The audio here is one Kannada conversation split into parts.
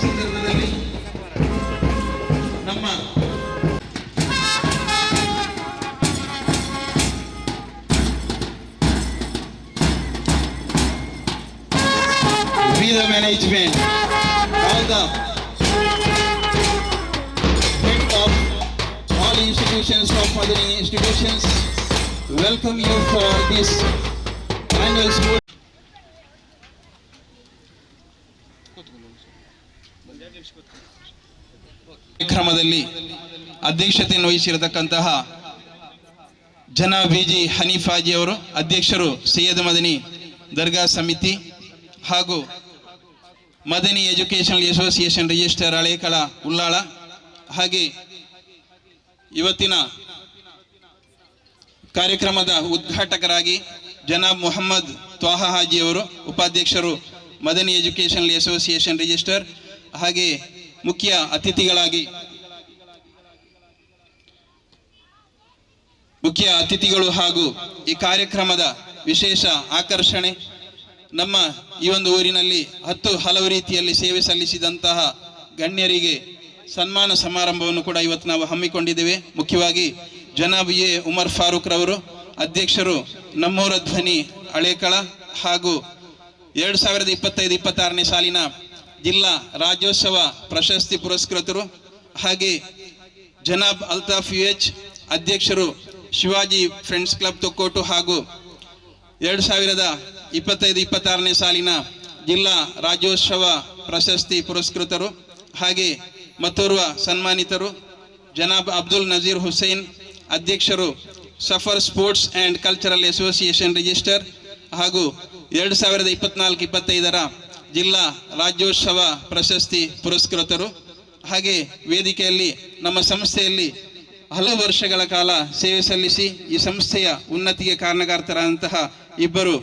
ಸಂದರ್ಭದಲ್ಲಿ ನಮ್ಮ the management, all the head of all institutions of Madani institutions, welcome you for this annual school. ಕಾರ್ಯಕ್ರಮದಲ್ಲಿ ಅಧ್ಯಕ್ಷತೆಯನ್ನು ವಹಿಸಿರತಕ್ಕಂತಹ ಜನಾಬ್ ಬಿಜಿ ಹನೀಫಾಜಿ ಅವರು ಅಧ್ಯಕ್ಷರು ಸೈಯದ್ ಮದನಿ ದರ್ಗಾ ಸಮಿತಿ ಹಾಗೂ Madani educational association register Halekala Ullal ಹಾಗೆ ಇವತ್ತಿನ ಕಾರ್ಯಕ್ರಮದ ಉದ್ಘಾಟಕರಾಗಿ ಜನಾಬ್ ಮೊಹಮ್ಮದ್ ತ್ವಾಹಾ ಹಾಜಿ ಅವರು ಉಪಾಧ್ಯಕ್ಷರು ಮದನಿ ಎಜುಕೇಷನಲ್ ಅಸೋಸಿಯೇಷನ್ ರಿಜಿಸ್ಟರ್ ಹಾಗೆ ಮುಖ್ಯ ಅತಿಥಿಗಳು ಹಾಗೂ ಈ ಕಾರ್ಯಕ್ರಮದ ವಿಶೇಷ ಆಕರ್ಷಣೆ ನಮ್ಮ ಈ ಒಂದು ಊರಿನಲ್ಲಿ ಹಲವು ರೀತಿಯಲ್ಲಿ ಸೇವೆ ಸಲ್ಲಿಸಿದಂತಹ ಗಣ್ಯರಿಗೆ ಸನ್ಮಾನ ಸಮಾರಂಭವನ್ನು ಕೂಡ ಇವತ್ತು ನಾವು ಹಮ್ಮಿಕೊಂಡಿದ್ದೇವೆ. ಮುಖ್ಯವಾಗಿ ಜನಾಬ್ ಎ ಉಮರ್ ಫಾರೂಕ್ ರವರು ಅಧ್ಯಕ್ಷರು ನಮ್ಮೂರ ಧ್ವನಿ ಹಳೇಕಳ ಹಾಗೂ 2025-26ನೇ ಸಾಲಿನ ಜಿಲ್ಲಾ ರಾಜ್ಯೋತ್ಸವ ಪ್ರಶಸ್ತಿ ಪುರಸ್ಕೃತರು ಹಾಗೆ ಜನಾಬ್ ಅಲ್ತಾಫ್ UH ಅಧ್ಯಕ್ಷರು ಶಿವಾಜಿ ಫ್ರೆಂಡ್ಸ್ ಕ್ಲಬ್ ತೊಕ್ಕೋಟು ಹಾಗೂ 2025-26ನೇ ಸಾಲಿನ ಜಿಲ್ಲಾ ರಾಜ್ಯೋತ್ಸವ ಪ್ರಶಸ್ತಿ ಪುರಸ್ಕೃತರು ಹಾಗೆ ಮತ್ತೋರ್ವ ಸನ್ಮಾನಿತರು ಜನಾಬ್ ಅಬ್ದುಲ್ ನಜೀರ್ ಹುಸೇನ್ ಅಧ್ಯಕ್ಷರು suffer sports and cultural association register ಹಾಗೂ 2024-25ರ ಜಿಲ್ಲಾ ರಾಜ್ಯೋತ್ಸವ ಪ್ರಶಸ್ತಿ ಪುರಸ್ಕೃತರು ಹಾಗೆ ವೇದಿಕೆಯಲ್ಲಿ ನಮ್ಮ ಸಂಸ್ಥೆಯಲ್ಲಿ ಹಲವು ವರ್ಷಗಳ ಕಾಲ ಸೇವೆ ಸಲ್ಲಿಸಿ ಈ ಸಂಸ್ಥೆಯ ಉನ್ನತಿಗೆ ಕಾರಣಕರ್ತರಾದಂತಹ ಒಬ್ಬರು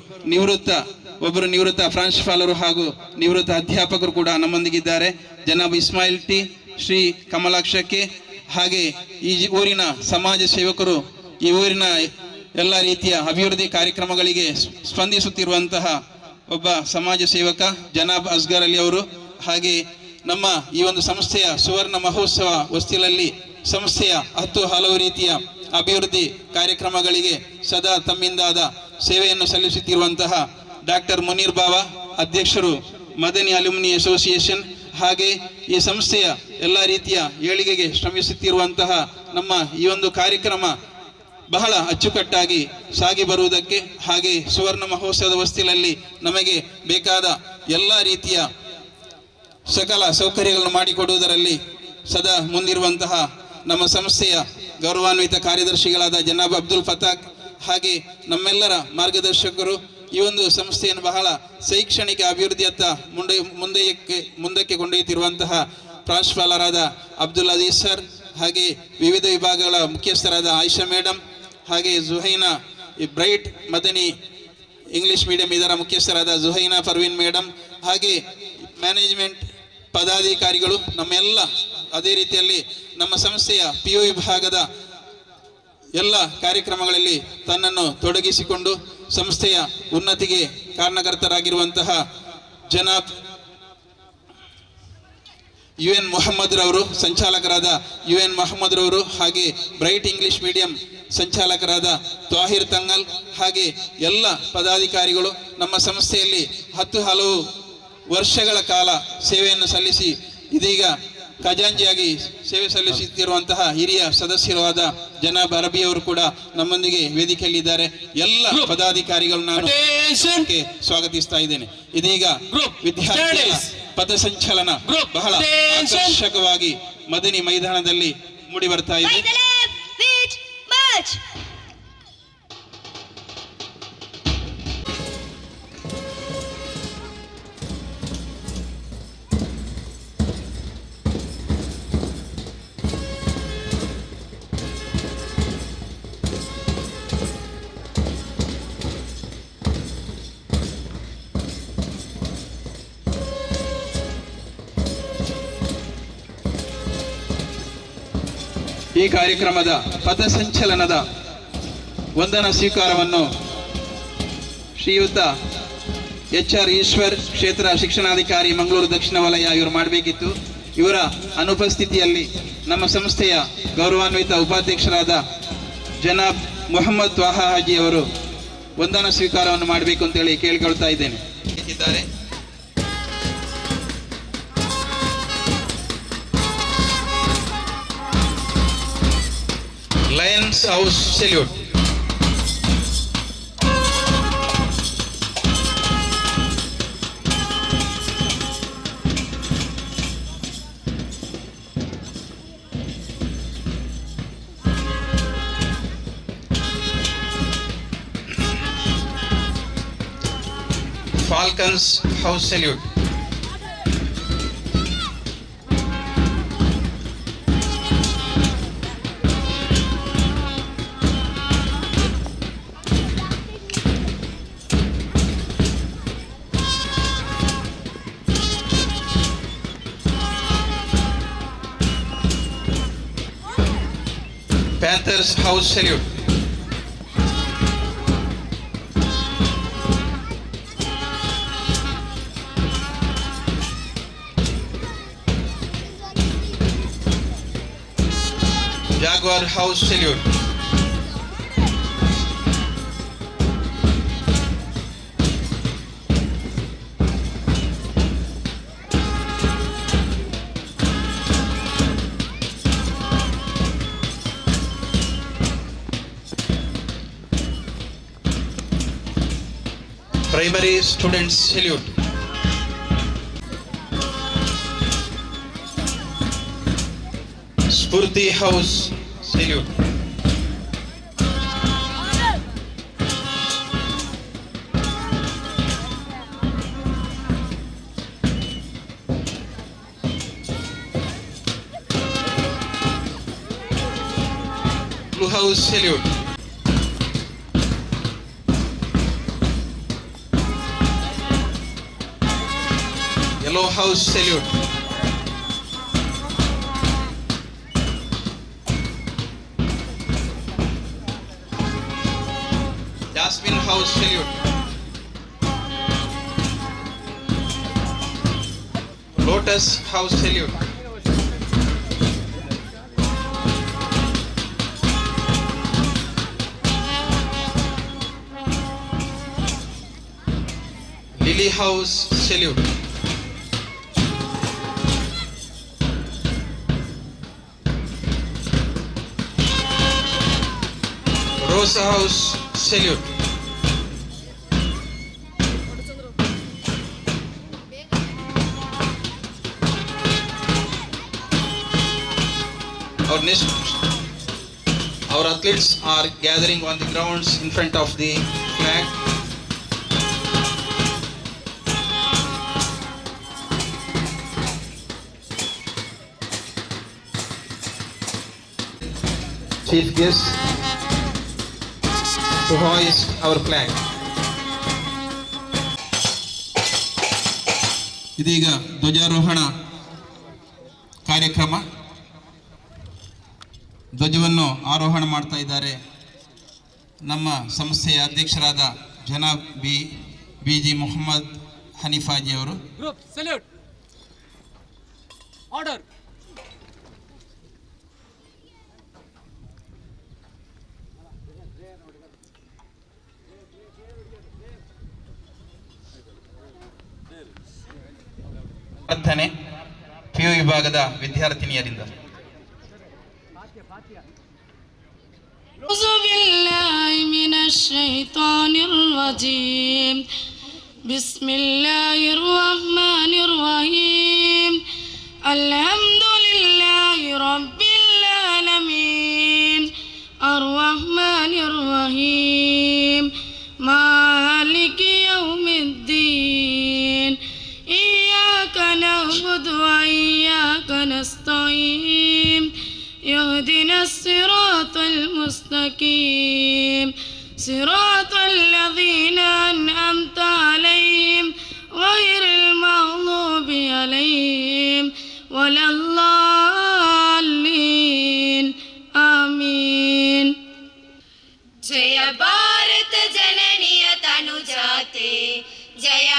ನಿವೃತ್ತ ಪ್ರಾಂಶುಪಾಲರು ಹಾಗೂ ನಿವೃತ್ತ ಅಧ್ಯಾಪಕರು ಕೂಡ ನಮ್ಮೊಂದಿಗಿದ್ದಾರೆ. ಜನಾಬ್ ಇಸ್ಮಾಯಿಲ್ ಟಿ, ಶ್ರೀ ಕಮಲಾಕ್ಷಕ್ಕೆ ಹಾಗೆ ಈ ಊರಿನ ಸಮಾಜ ಸೇವಕರು, ಈ ಊರಿನ ಎಲ್ಲ ರೀತಿಯ ಅಭಿವೃದ್ಧಿ ಕಾರ್ಯಕ್ರಮಗಳಿಗೆ ಸ್ಪಂದಿಸುತ್ತಿರುವಂತಹ ಒಬ್ಬ ಸಮಾಜ ಸೇವಕ ಜನಾಬ್ ಅಸ್ಗರ್ ಅಲಿ ಅವರು ಹಾಗೆ ನಮ್ಮ ಈ ಒಂದು ಸಂಸ್ಥೆಯ ಸುವರ್ಣ ಮಹೋತ್ಸವ ಹೊಸ್ತಿಲಲ್ಲಿ ಸಂಸ್ಥೆಯ ಹಲವು ರೀತಿಯ ಅಭಿವೃದ್ಧಿ ಕಾರ್ಯಕ್ರಮಗಳಿಗೆ ಸದಾ ತಮ್ಮಿಂದಾದ ಸೇವೆಯನ್ನು ಸಲ್ಲಿಸುತ್ತಿರುವಂತಹ ಡಾಕ್ಟರ್ ಮುನೀರ್ ಬಾವಾ ಅಧ್ಯಕ್ಷರು ಮದನಿ ಅಲ್ಯುಮಿನಿ ಅಸೋಸಿಯೇಷನ್ ಹಾಗೆ ಈ ಸಂಸ್ಥೆಯ ಎಲ್ಲ ರೀತಿಯ ಏಳಿಗೆಗೆ ಶ್ರಮಿಸುತ್ತಿರುವಂತಹ ನಮ್ಮ ಈ ಒಂದು ಕಾರ್ಯಕ್ರಮ ಬಹಳ ಅಚ್ಚುಕಟ್ಟಾಗಿ ಸಾಗಿ ಬರುವುದಕ್ಕೆ ಹಾಗೆ ಸುವರ್ಣ ಮಹೋತ್ಸವದ ಹೊಸ್ತಿಲಲ್ಲಿ ನಮಗೆ ಬೇಕಾದ ಎಲ್ಲ ರೀತಿಯ ಸಕಲ ಸೌಕರ್ಯಗಳನ್ನು ಮಾಡಿಕೊಡುವುದರಲ್ಲಿ ಸದಾ ಮುಂದಿರುವಂತಹ ನಮ್ಮ ಸಂಸ್ಥೆಯ ಗೌರವಾನ್ವಿತ ಕಾರ್ಯದರ್ಶಿಗಳಾದ ಜನಾಬ್ ಅಬ್ದುಲ್ ಫತಾಕ್ ಹಾಗೆ ನಮ್ಮೆಲ್ಲರ ಮಾರ್ಗದರ್ಶಕರು ಈ ಒಂದು ಸಂಸ್ಥೆಯನ್ನು ಬಹಳ ಶೈಕ್ಷಣಿಕ ಅಭಿವೃದ್ಧಿಯತ್ತ ಮುಂದಕ್ಕೆ ಕೊಂಡೊಯ್ಯುತ್ತಿರುವಂತಹ ಪ್ರಾಂಶುಪಾಲರಾದ ಅಬ್ದುಲ್ ಅಜೀಜ್ ಸರ್ ಹಾಗೆ ವಿವಿಧ ವಿಭಾಗಗಳ ಮುಖ್ಯಸ್ಥರಾದ ಆಯಿಷಾ ಮೇಡಮ್ ಹಾಗೆ ಜುಹೈನಾ ಬ್ರೈಟ್ ಮದನಿ ಇಂಗ್ಲಿಷ್ ಮೀಡಿಯಂ ಇದರ ಮುಖ್ಯಸ್ಥರಾದ ಜುಹೈನಾ ಪರ್ವೀನ್ ಮೇಡಮ್ ಹಾಗೆ ಮ್ಯಾನೇಜ್ಮೆಂಟ್ ಪದಾಧಿಕಾರಿಗಳು ನಮ್ಮೆಲ್ಲ ಅದೇ ರೀತಿಯಲ್ಲಿ ನಮ್ಮ ಸಂಸ್ಥೆಯ PU ವಿಭಾಗದ ಎಲ್ಲ ಕಾರ್ಯಕ್ರಮಗಳಲ್ಲಿ ತನ್ನನ್ನು ತೊಡಗಿಸಿಕೊಂಡು ಸಂಸ್ಥೆಯ ಉನ್ನತಿಗೆ ಕಾರಣಕರ್ತರಾಗಿರುವಂತಹ ಜನಾಬ್ UN ಮೊಹಮ್ಮದ್ ರವರು ಸಂಚಾಲಕರಾದ UN ಮೊಹಮ್ಮದ್ ರವರು ಹಾಗೆ ಬ್ರೈಟ್ ಇಂಗ್ಲಿಷ್ ಮೀಡಿಯಂ ಸಂಚಾಲಕರಾದ ತ್ವಾಹಿರ್ ತಂಗಲ್ ಹಾಗೆ ಎಲ್ಲ ಪದಾಧಿಕಾರಿಗಳು ನಮ್ಮ ಸಂಸ್ಥೆಯಲ್ಲಿ ಹಲವು ವರ್ಷಗಳ ಕಾಲ ಸೇವೆಯನ್ನು ಸಲ್ಲಿಸಿ ಇದೀಗ ಖಜಾಂಚಿಯಾಗಿ ಸೇವೆ ಸಲ್ಲಿಸುತ್ತಿರುವಂತಹ ಹಿರಿಯ ಸದಸ್ಯರಾದ ಜನಾಬ್ ಅರಬಿ ಅವರು ಕೂಡ ನಮ್ಮೊಂದಿಗೆ ವೇದಿಕೆಯಲ್ಲಿದ್ದಾರೆ. ಎಲ್ಲ ಪದಾಧಿಕಾರಿಗಳು ನಾನು ಸ್ವಾಗತಿಸ್ತಾ ಇದ್ದೇನೆ. ಇದೀಗ ವಿದ್ಯಾರ್ಥಿಗಳ ಪಥಸಂಚಲನ ಬಹಳ ಆಕರ್ಷಕವಾಗಿ ಮದನಿ ಮೈದಾನದಲ್ಲಿ ಮೂಡಿ ಬರ್ತಾ ಇದೆ. ಈ ಕಾರ್ಯಕ್ರಮದ ಪಥಸಂಚಲನದ ವಂದನಾ ಸ್ವೀಕಾರವನ್ನು ಶ್ರೀಯುತ HR ಈಶ್ವರ್ ಕ್ಷೇತ್ರ ಶಿಕ್ಷಣಾಧಿಕಾರಿ ಮಂಗಳೂರು ದಕ್ಷಿಣ ವಲಯ ಇವರು ಮಾಡಬೇಕಿತ್ತು. ಇವರ ಅನುಪಸ್ಥಿತಿಯಲ್ಲಿ ನಮ್ಮ ಸಂಸ್ಥೆಯ ಗೌರವಾನ್ವಿತ ಉಪಾಧ್ಯಕ್ಷರಾದ ಜನಾಬ್ ಮೊಹಮ್ಮದ್ ತ್ವಾಹಾ ಹಾಜಿ ಅವರು ವಂದನಾ ಸ್ವೀಕಾರವನ್ನು ಮಾಡಬೇಕು ಅಂತೇಳಿ ಕೇಳಿಕೊಳ್ತಾ ಇದ್ದೇನೆ. Lions house salute. Falcons House Salute. Panthers House Salute. Jaguar House Salute. Primary Students Salute. Spurti House Salute. Blue House Salute. Yellow House Salute. Jasmine House Salute. Lotus House Salute. Lily House Salute. Rosa House Salute. Our athletes are gathering on the grounds in front of the flag. Chief guest to hoist our flag. ಇದೀಗ ಧ್ವಜಾರೋಹಣ ಕಾರ್ಯಕ್ರಮ. ಧ್ವಜವನ್ನು ಆರೋಹಣ ಮಾಡ್ತಾ ಇದ್ದಾರೆ ನಮ್ಮ ಸಂಸ್ಥೆಯ ಅಧ್ಯಕ್ಷರಾದ ಜನಾಬ್ ಬಿ.ಜಿ. ಮೊಹಮ್ಮದ್ ಹನೀಫಾಜಿ ಅವರು. Group salute order. ಪ್ರಾರ್ಥನೆ PU ವಿಭಾಗದ ವಿದ್ಯಾರ್ಥಿನಿಯರಿಂದ. أعوذ بالله من الشيطان الرجيم. بسم الله الرحمن الرحيم. الحمد لله رب العالمين الرحمن الرحيم مالك يوم الدين إياك نعبد وإياك نستعين اهدنا الصراط المستقيم صراط الذين أنعمت عليهم غير المغضوب عليهم ولا الضالين آمين. जय भारत जननीय तनुजाते जय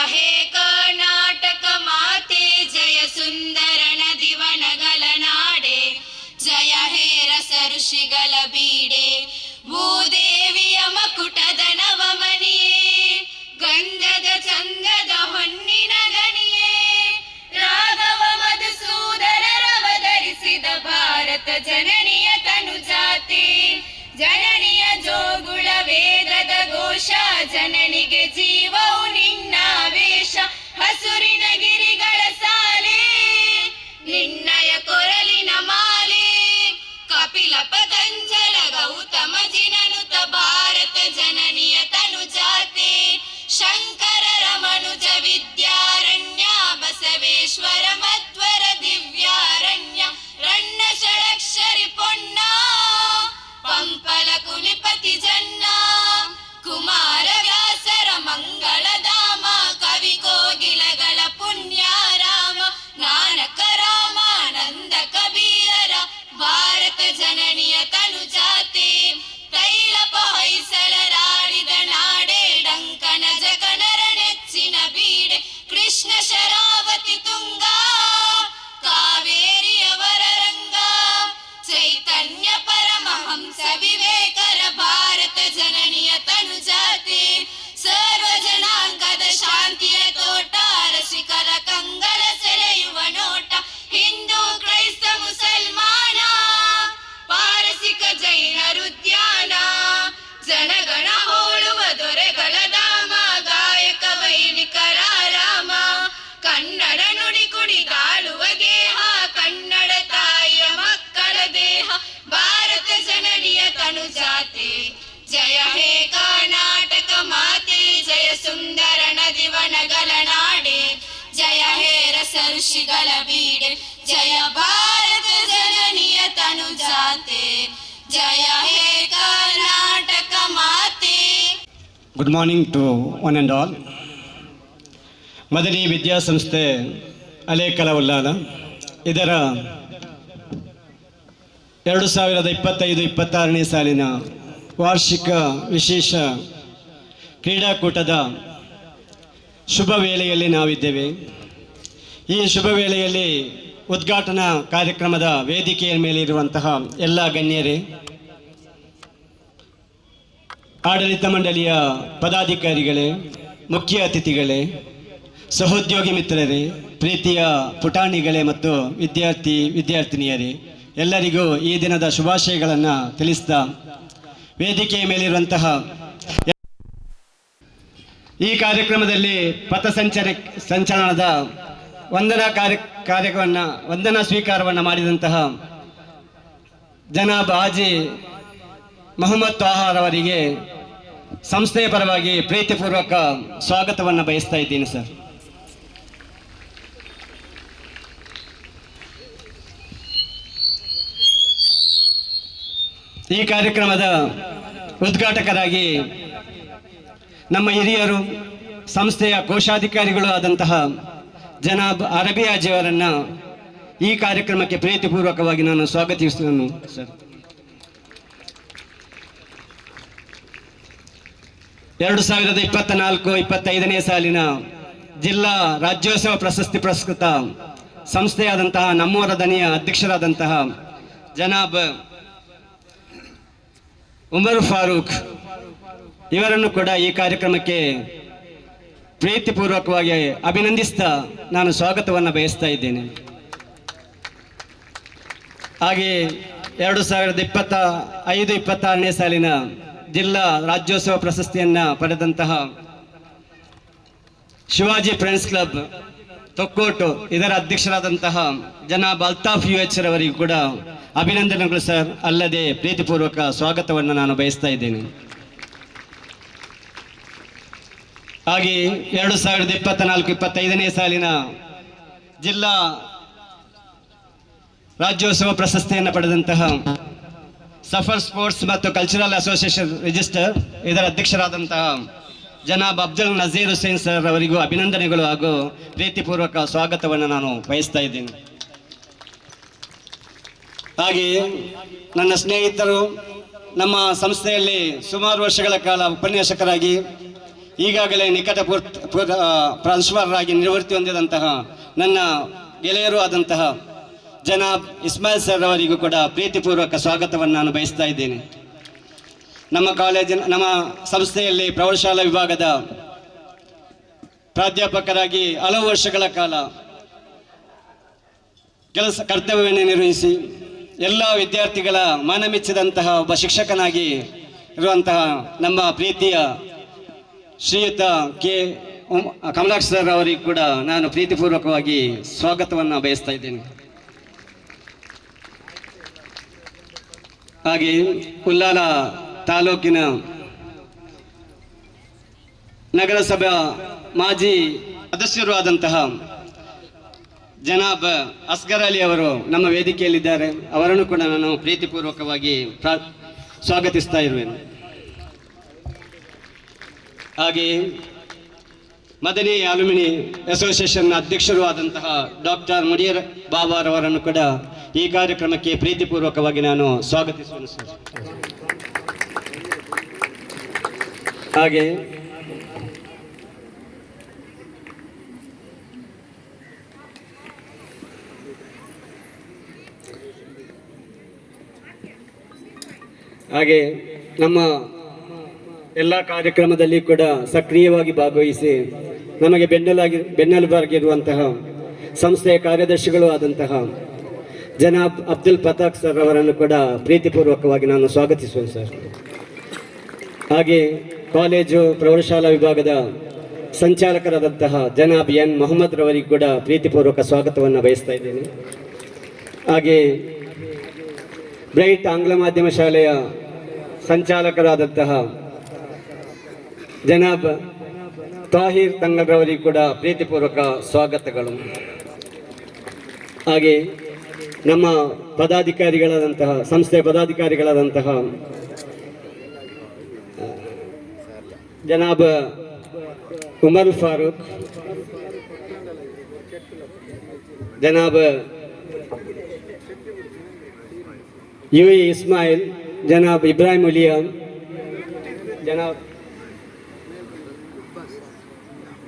ಋಷಿಗಳ ಬೀಡೆ ಭೂದೇವಿಯ ಮಕುಟದ ನವಮಣಿಯೇ ಗಂಧದ ಚಂದದ ಹೊನ್ನಿನ ಗಣಿಯೇ ರಾಘವ ಮಧುಸೂದರರವಧರಿಸಿದ ಭಾರತ ಜನನಿಯ ತನುಜಾತೆ ಜನನಿಯ ಜೋಗುಳ ವೇದದ ಘೋಷ ಜನನಿಗೆ ಜೀವವು ನಿನ್ನ ವೇಷ ಹಸುರಿನ ಗಿರಿಗಳ ಸಾಲೆ ನಿನ್ನಯ ಕೊರಲಿನ ಮಾಲೆ ಕಪಿಲ ಪತಂಜಲ ಗೌತಮ ಜಿನನುತ ಭಾರತ ಜನನಿಯ ತನುಜಾತೆ ಶಂಕರರ ಮನುಜ ವಿದ್ಯಾರಣ್ಯ ಬಸವೇಶ್ವರ ಮಧ್ವರ ದಿವ್ಯಾರಣ್ಯ ರಣ್ಣ ಷಡಕ್ಷರಿ ಪೊನ್ನ ಪಂಪಲ ಕುಲಿಪತಿ ಜನ್ನ ಕುಮಾರ ವ್ಯಾಸರ ಮಂಗಳಧಾಮ ಕವಿ ಕೋಗಿಲಗಳ ಪುಣ್ಯಾರಾಮ ನಾನಕ ರಾಮಾನಂದ ಕಬೀರರ ಭಾರತ ಜನನಿಯ ತನುಜಾತೆ ತೈಲಪ ಹೊಯ್ಸಳರಾಡಿದ ನಾಡೆ ಡಂಕನ ಜಗನರ ನೆಚ್ಚಿನ ಬೀಡೆ ಕೃಷ್ಣ ಶರಾವತಿ ತುಂಗ ಕಾವೇರಿಯವರ ರಂಗ ಚೈತನ್ಯ ಪರಮಹಂಸ ವಿವೇಕರ ಭಾರತ ಜನನಿಯ ತನುಜಾತೆ ಸರ್ವ ಜನಾಂಗದ ಶಾಂತಿಯ ತೋಟ ರಸಿಕರ ಕಂಗಳ ಸೆಳೆಯುವ ನೋಟ ಹಿಂದೂ ಕ್ರೈಸ್ತ ಮುಸಲ್ಮಾನ ಪಾರಸಿಕ ಜೈನರುದ್ಯಾನ ಜನಗಣ ಹೋಳುವ ದೊರೆಗಳ ಧಾಮ ಗಾಯಕ ವೈಣಿಕರ ರಾಮ ಕನ್ನಡ ನುಡಿ ಕುಡಿದಾಳುವ ಗೇಹ ಕನ್ನಡ ತಾಯಿಯ ಮಕ್ಕಳ ದೇಹ ಭಾರತ ಜನನಿಯ ತನುಜಾತೆ ಜಯ ಹೇ ಕರ್ನಾಟಕ ಮಾತೆ ಜಯ ಸುಂದರ ನದಿವನಗಳ ನಾಡೆ ಜಯ ಹೇ ರಸ ಋಷಿಗಳ ಬೀಡೆ ಜಯ ಭಾರತ ಜನನಿಯ ತನುಜಾತೆ ಜಯ ಹೇ ಕರ್ನಾಟಕ ಮಾತೆ. Good morning to one and all. Madani ವಿದ್ಯಾಸಂಸ್ಥೆ ಅಲೇಕಲ ಉಲ್ಲಾಲ ಇದರ 2025-26ನೇ ಸಾಲಿನ ವಾರ್ಷಿಕ ವಿಶೇಷ ಕ್ರೀಡಾಕೂಟದ ಶುಭ ವೇಳೆಯಲ್ಲಿ ನಾವಿದ್ದೇವೆ. ಈ ಶುಭ ವೇಳೆಯಲ್ಲಿ ಉದ್ಘಾಟನಾ ಕಾರ್ಯಕ್ರಮದ ವೇದಿಕೆಯ ಮೇಲೆ ಇರುವಂತಹ ಎಲ್ಲ ಗಣ್ಯರೇ, ಆಡಳಿತ ಮಂಡಳಿಯ ಪದಾಧಿಕಾರಿಗಳೇ, ಮುಖ್ಯ ಅತಿಥಿಗಳೇ, ಸಹೋದ್ಯೋಗಿ ಮಿತ್ರರೇ, ಪ್ರೀತಿಯ ಪುಟಾಣಿಗಳೇ ಮತ್ತು ವಿದ್ಯಾರ್ಥಿನಿಯರೇ, ಎಲ್ಲರಿಗೂ ಈ ದಿನದ ಶುಭಾಶಯಗಳನ್ನು ತಿಳಿಸ್ತಾ ವೇದಿಕೆಯ ಮೇಲಿರುವಂತಹ ಈ ಕಾರ್ಯಕ್ರಮದಲ್ಲಿ ಸಂಚಲನದ ವಂದನಾ ಸ್ವೀಕಾರವನ್ನು ಮಾಡಿದಂತಹ ಜನಾಬ್ ಹಾಜಿ ಮೊಹಮ್ಮದ್ ತ್ವಾಹಾರ್ ಅವರಿಗೆ ಸಂಸ್ಥೆಯ ಪರವಾಗಿ ಪ್ರೀತಿಪೂರ್ವಕ ಸ್ವಾಗತವನ್ನು ಬಯಸ್ತಾ ಇದ್ದೀನಿ ಸರ್. ಈ ಕಾರ್ಯಕ್ರಮದ ಉದ್ಘಾಟಕರಾಗಿ ನಮ್ಮ ಹಿರಿಯರು, ಸಂಸ್ಥೆಯ ಕೋಶಾಧಿಕಾರಿಗಳು ಆದಂತಹ ಜನಾಬ್ ಅರಬಿ ಹಾಜಿಯವರನ್ನು ಈ ಕಾರ್ಯಕ್ರಮಕ್ಕೆ ಪ್ರೀತಿಪೂರ್ವಕವಾಗಿ ನಾನು ಸ್ವಾಗತಿಸುತ್ತೇನೆ ಸರ್. 2024-25ನೇ ಸಾಲಿನ ಜಿಲ್ಲಾ ರಾಜ್ಯೋತ್ಸವ ಪ್ರಶಸ್ತಿ ಪುರಸ್ಕೃತ ಸಂಸ್ಥೆಯಾದಂತಹ ನಮ್ಮೂರ ದನಿಯ ಅಧ್ಯಕ್ಷರಾದಂತಹ ಜನಾಬ್ ಉಮರ್ ಫಾರೂಕ್ ಇವರನ್ನು ಕೂಡ ಈ ಕಾರ್ಯಕ್ರಮಕ್ಕೆ ಪ್ರೀತಿಪೂರ್ವಕವಾಗಿ ಅಭಿನಂದಿಸ್ತಾ ನಾನು ಸ್ವಾಗತವನ್ನು ಬಯಸ್ತಾ ಇದ್ದೇನೆ. ಹಾಗೆ 2025-26ನೇ ಸಾಲಿನ ಜಿಲ್ಲಾ ರಾಜ್ಯೋತ್ಸವ ಪ್ರಶಸ್ತಿಯನ್ನು ಪಡೆದಂತಹ ಶಿವಾಜಿ ಫ್ರೆಂಡ್ಸ್ ಕ್ಲಬ್ ತೊಕ್ಕೋಟು ಇದರ ಅಧ್ಯಕ್ಷರಾದಂತಹ ಜನಾಬ್ ಅಲ್ತಾಫ್ UH ರವರಿಗೂ ಕೂಡ ಅಭಿನಂದನೆಗಳು ಸರ್. ಅಲ್ಲದೆ ಪ್ರೀತಿಪೂರ್ವಕ ಸ್ವಾಗತವನ್ನು ನಾನು ಬಯಸ್ತಾ ಇದ್ದೇನೆ. ಹಾಗೆ 2024-25ನೇ ಸಾಲಿನ ಜಿಲ್ಲಾ ರಾಜ್ಯೋತ್ಸವ ಪ್ರಶಸ್ತಿಯನ್ನು ಪಡೆದಂತಹ ಸಫರ್ ಸ್ಪೋರ್ಟ್ಸ್ ಮತ್ತು ಕಲ್ಚರಲ್ ಅಸೋಸಿಯೇಷನ್ ರಿಜಿಸ್ಟರ್ ಇದರ ಅಧ್ಯಕ್ಷರಾದಂತಹ ಜನಾಬ್ ಅಬ್ದುಲ್ ನಜೀರ್ ಹುಸೇನ್ ಸರ್ ಅವರಿಗೂ ಅಭಿನಂದನೆಗಳು ಹಾಗೂ ಪ್ರೀತಿಪೂರ್ವಕ ಸ್ವಾಗತವನ್ನು ನಾನು ಬಯಸ್ತಾ ಇದ್ದೀನಿ. ಹಾಗೆ ನನ್ನ ಸ್ನೇಹಿತರು ನಮ್ಮ ಸಂಸ್ಥೆಯಲ್ಲಿ ಸುಮಾರು ವರ್ಷಗಳ ಕಾಲ ಉಪನ್ಯಾಸಕರಾಗಿ ಈಗಾಗಲೇ ನಿಕಟ ಪ್ರಾಂಶುಪಾಲರಾಗಿ ನಿವೃತ್ತಿ ಹೊಂದಿದಂತಹ ನನ್ನ ಗೆಳೆಯರು ಆದಂತಹ ಜನಾಬ್ ಇಸ್ಮಾಯಿಲ್ ಸರ್ ಅವರಿಗೂ ಕೂಡ ಪ್ರೀತಿಪೂರ್ವಕ ಸ್ವಾಗತವನ್ನು ನಾನು ಬಯಸ್ತಾ ಇದ್ದೇನೆ. ನಮ್ಮ ಸಂಸ್ಥೆಯಲ್ಲಿ ಪ್ರೌಢಶಾಲಾ ವಿಭಾಗದ ಪ್ರಾಧ್ಯಾಪಕರಾಗಿ ಹಲವು ವರ್ಷಗಳ ಕಾಲ ಕರ್ತವ್ಯವನ್ನು ನಿರ್ವಹಿಸಿ ಎಲ್ಲ ವಿದ್ಯಾರ್ಥಿಗಳ ಮನಮೆಚ್ಚಿದಂತಹ ಒಬ್ಬ ಶಿಕ್ಷಕನಾಗಿ ಇರುವಂತಹ ನಮ್ಮ ಪ್ರೀತಿಯ ಶ್ರೀಯುತ ಕಮಲಾಕ್ಷ ಸರ್ ಅವರಿಗೂ ಕೂಡ ನಾನು ಪ್ರೀತಿಪೂರ್ವಕವಾಗಿ ಸ್ವಾಗತವನ್ನು ಬಯಸ್ತಾ ಇದ್ದೇನೆ. ಹಾಗೆ ಉಲ್ಲಾಲ ತಾಲೂಕಿನ ನಗರಸಭಾ ಮಾಜಿ ಸದಸ್ಯರು ಆದಂತಹ ಜನಾಬ್ ಅಸ್ಗರ್ ಅಲಿ ಅವರು ನಮ್ಮ ವೇದಿಕೆಯಲ್ಲಿದ್ದಾರೆ. ಅವರನ್ನು ಕೂಡ ನಾನು ಪ್ರೀತಿಪೂರ್ವಕವಾಗಿ ಸ್ವಾಗತಿಸ್ತಾ ಇರುವೆನು. ಹಾಗೆ ಮದನಿ ಅಲ್ಯುಮಿನಿ ಅಸೋಸಿಯೇಷನ್ನ ಅಧ್ಯಕ್ಷರು ಆದಂತಹ ಡಾಕ್ಟರ್ ಮುಡಿಯರ್ ಬಾಬಾರವರನ್ನು ಕೂಡ ಈ ಕಾರ್ಯಕ್ರಮಕ್ಕೆ ಪ್ರೀತಿಪೂರ್ವಕವಾಗಿ ನಾನು ಸ್ವಾಗತಿಸುವೆನು ಸರ್. ಹಾಗೆ ನಮ್ಮ ಎಲ್ಲ ಕಾರ್ಯಕ್ರಮದಲ್ಲಿ ಕೂಡ ಸಕ್ರಿಯವಾಗಿ ಭಾಗವಹಿಸಿ ನಮಗೆ ಬೆನ್ನೆಲುಬಾಗಿರುವಂತಹ ಸಂಸ್ಥೆಯ ಕಾರ್ಯದರ್ಶಿಗಳು ಆದಂತಹ ಜನಾಬ್ ಅಬ್ದುಲ್ ಫತಾಕ್ ಸರ್ ಅವರನ್ನು ಕೂಡ ಪ್ರೀತಿಪೂರ್ವಕವಾಗಿ ನಾನು ಸ್ವಾಗತಿಸುವೆನು ಸರ್. ಹಾಗೆ ಕಾಲೇಜು ಪ್ರೌಢಶಾಲಾ ವಿಭಾಗದ ಸಂಚಾಲಕರಾದಂತಹ ಜನಾಬ್ ಎನ್ ಮೊಹಮ್ಮದ್ ರವರಿಗೂ ಕೂಡ ಪ್ರೀತಿಪೂರ್ವಕ ಸ್ವಾಗತವನ್ನು ಬಯಸ್ತಾ ಇದ್ದೇನೆ. ಹಾಗೆ ಬ್ರೈಟ್ ಆಂಗ್ಲ ಮಾಧ್ಯಮ ಶಾಲೆಯ ಸಂಚಾಲಕರಾದಂತಹ ಜನಾಬ್ ತಾಹಿರ್ ತಂಗಲ್ರವರಿಗೂ ಕೂಡ ಪ್ರೀತಿಪೂರ್ವಕ ಸ್ವಾಗತಗಳು. ಹಾಗೆ ನಮ್ಮ ಪದಾಧಿಕಾರಿಗಳಾದಂತಹ ಸಂಸ್ಥೆಯ ಪದಾಧಿಕಾರಿಗಳಾದಂತಹ ಜನಾಬ್ ಉಮರ್ ಫಾರೂಕ್, ಜನಾಬ್ ಯುಇ ಇಸ್ಮಾಯಿಲ್, ಜನಾಬ್ ಇಬ್ರಾಹಿಂ ಉಲಿಯಾ,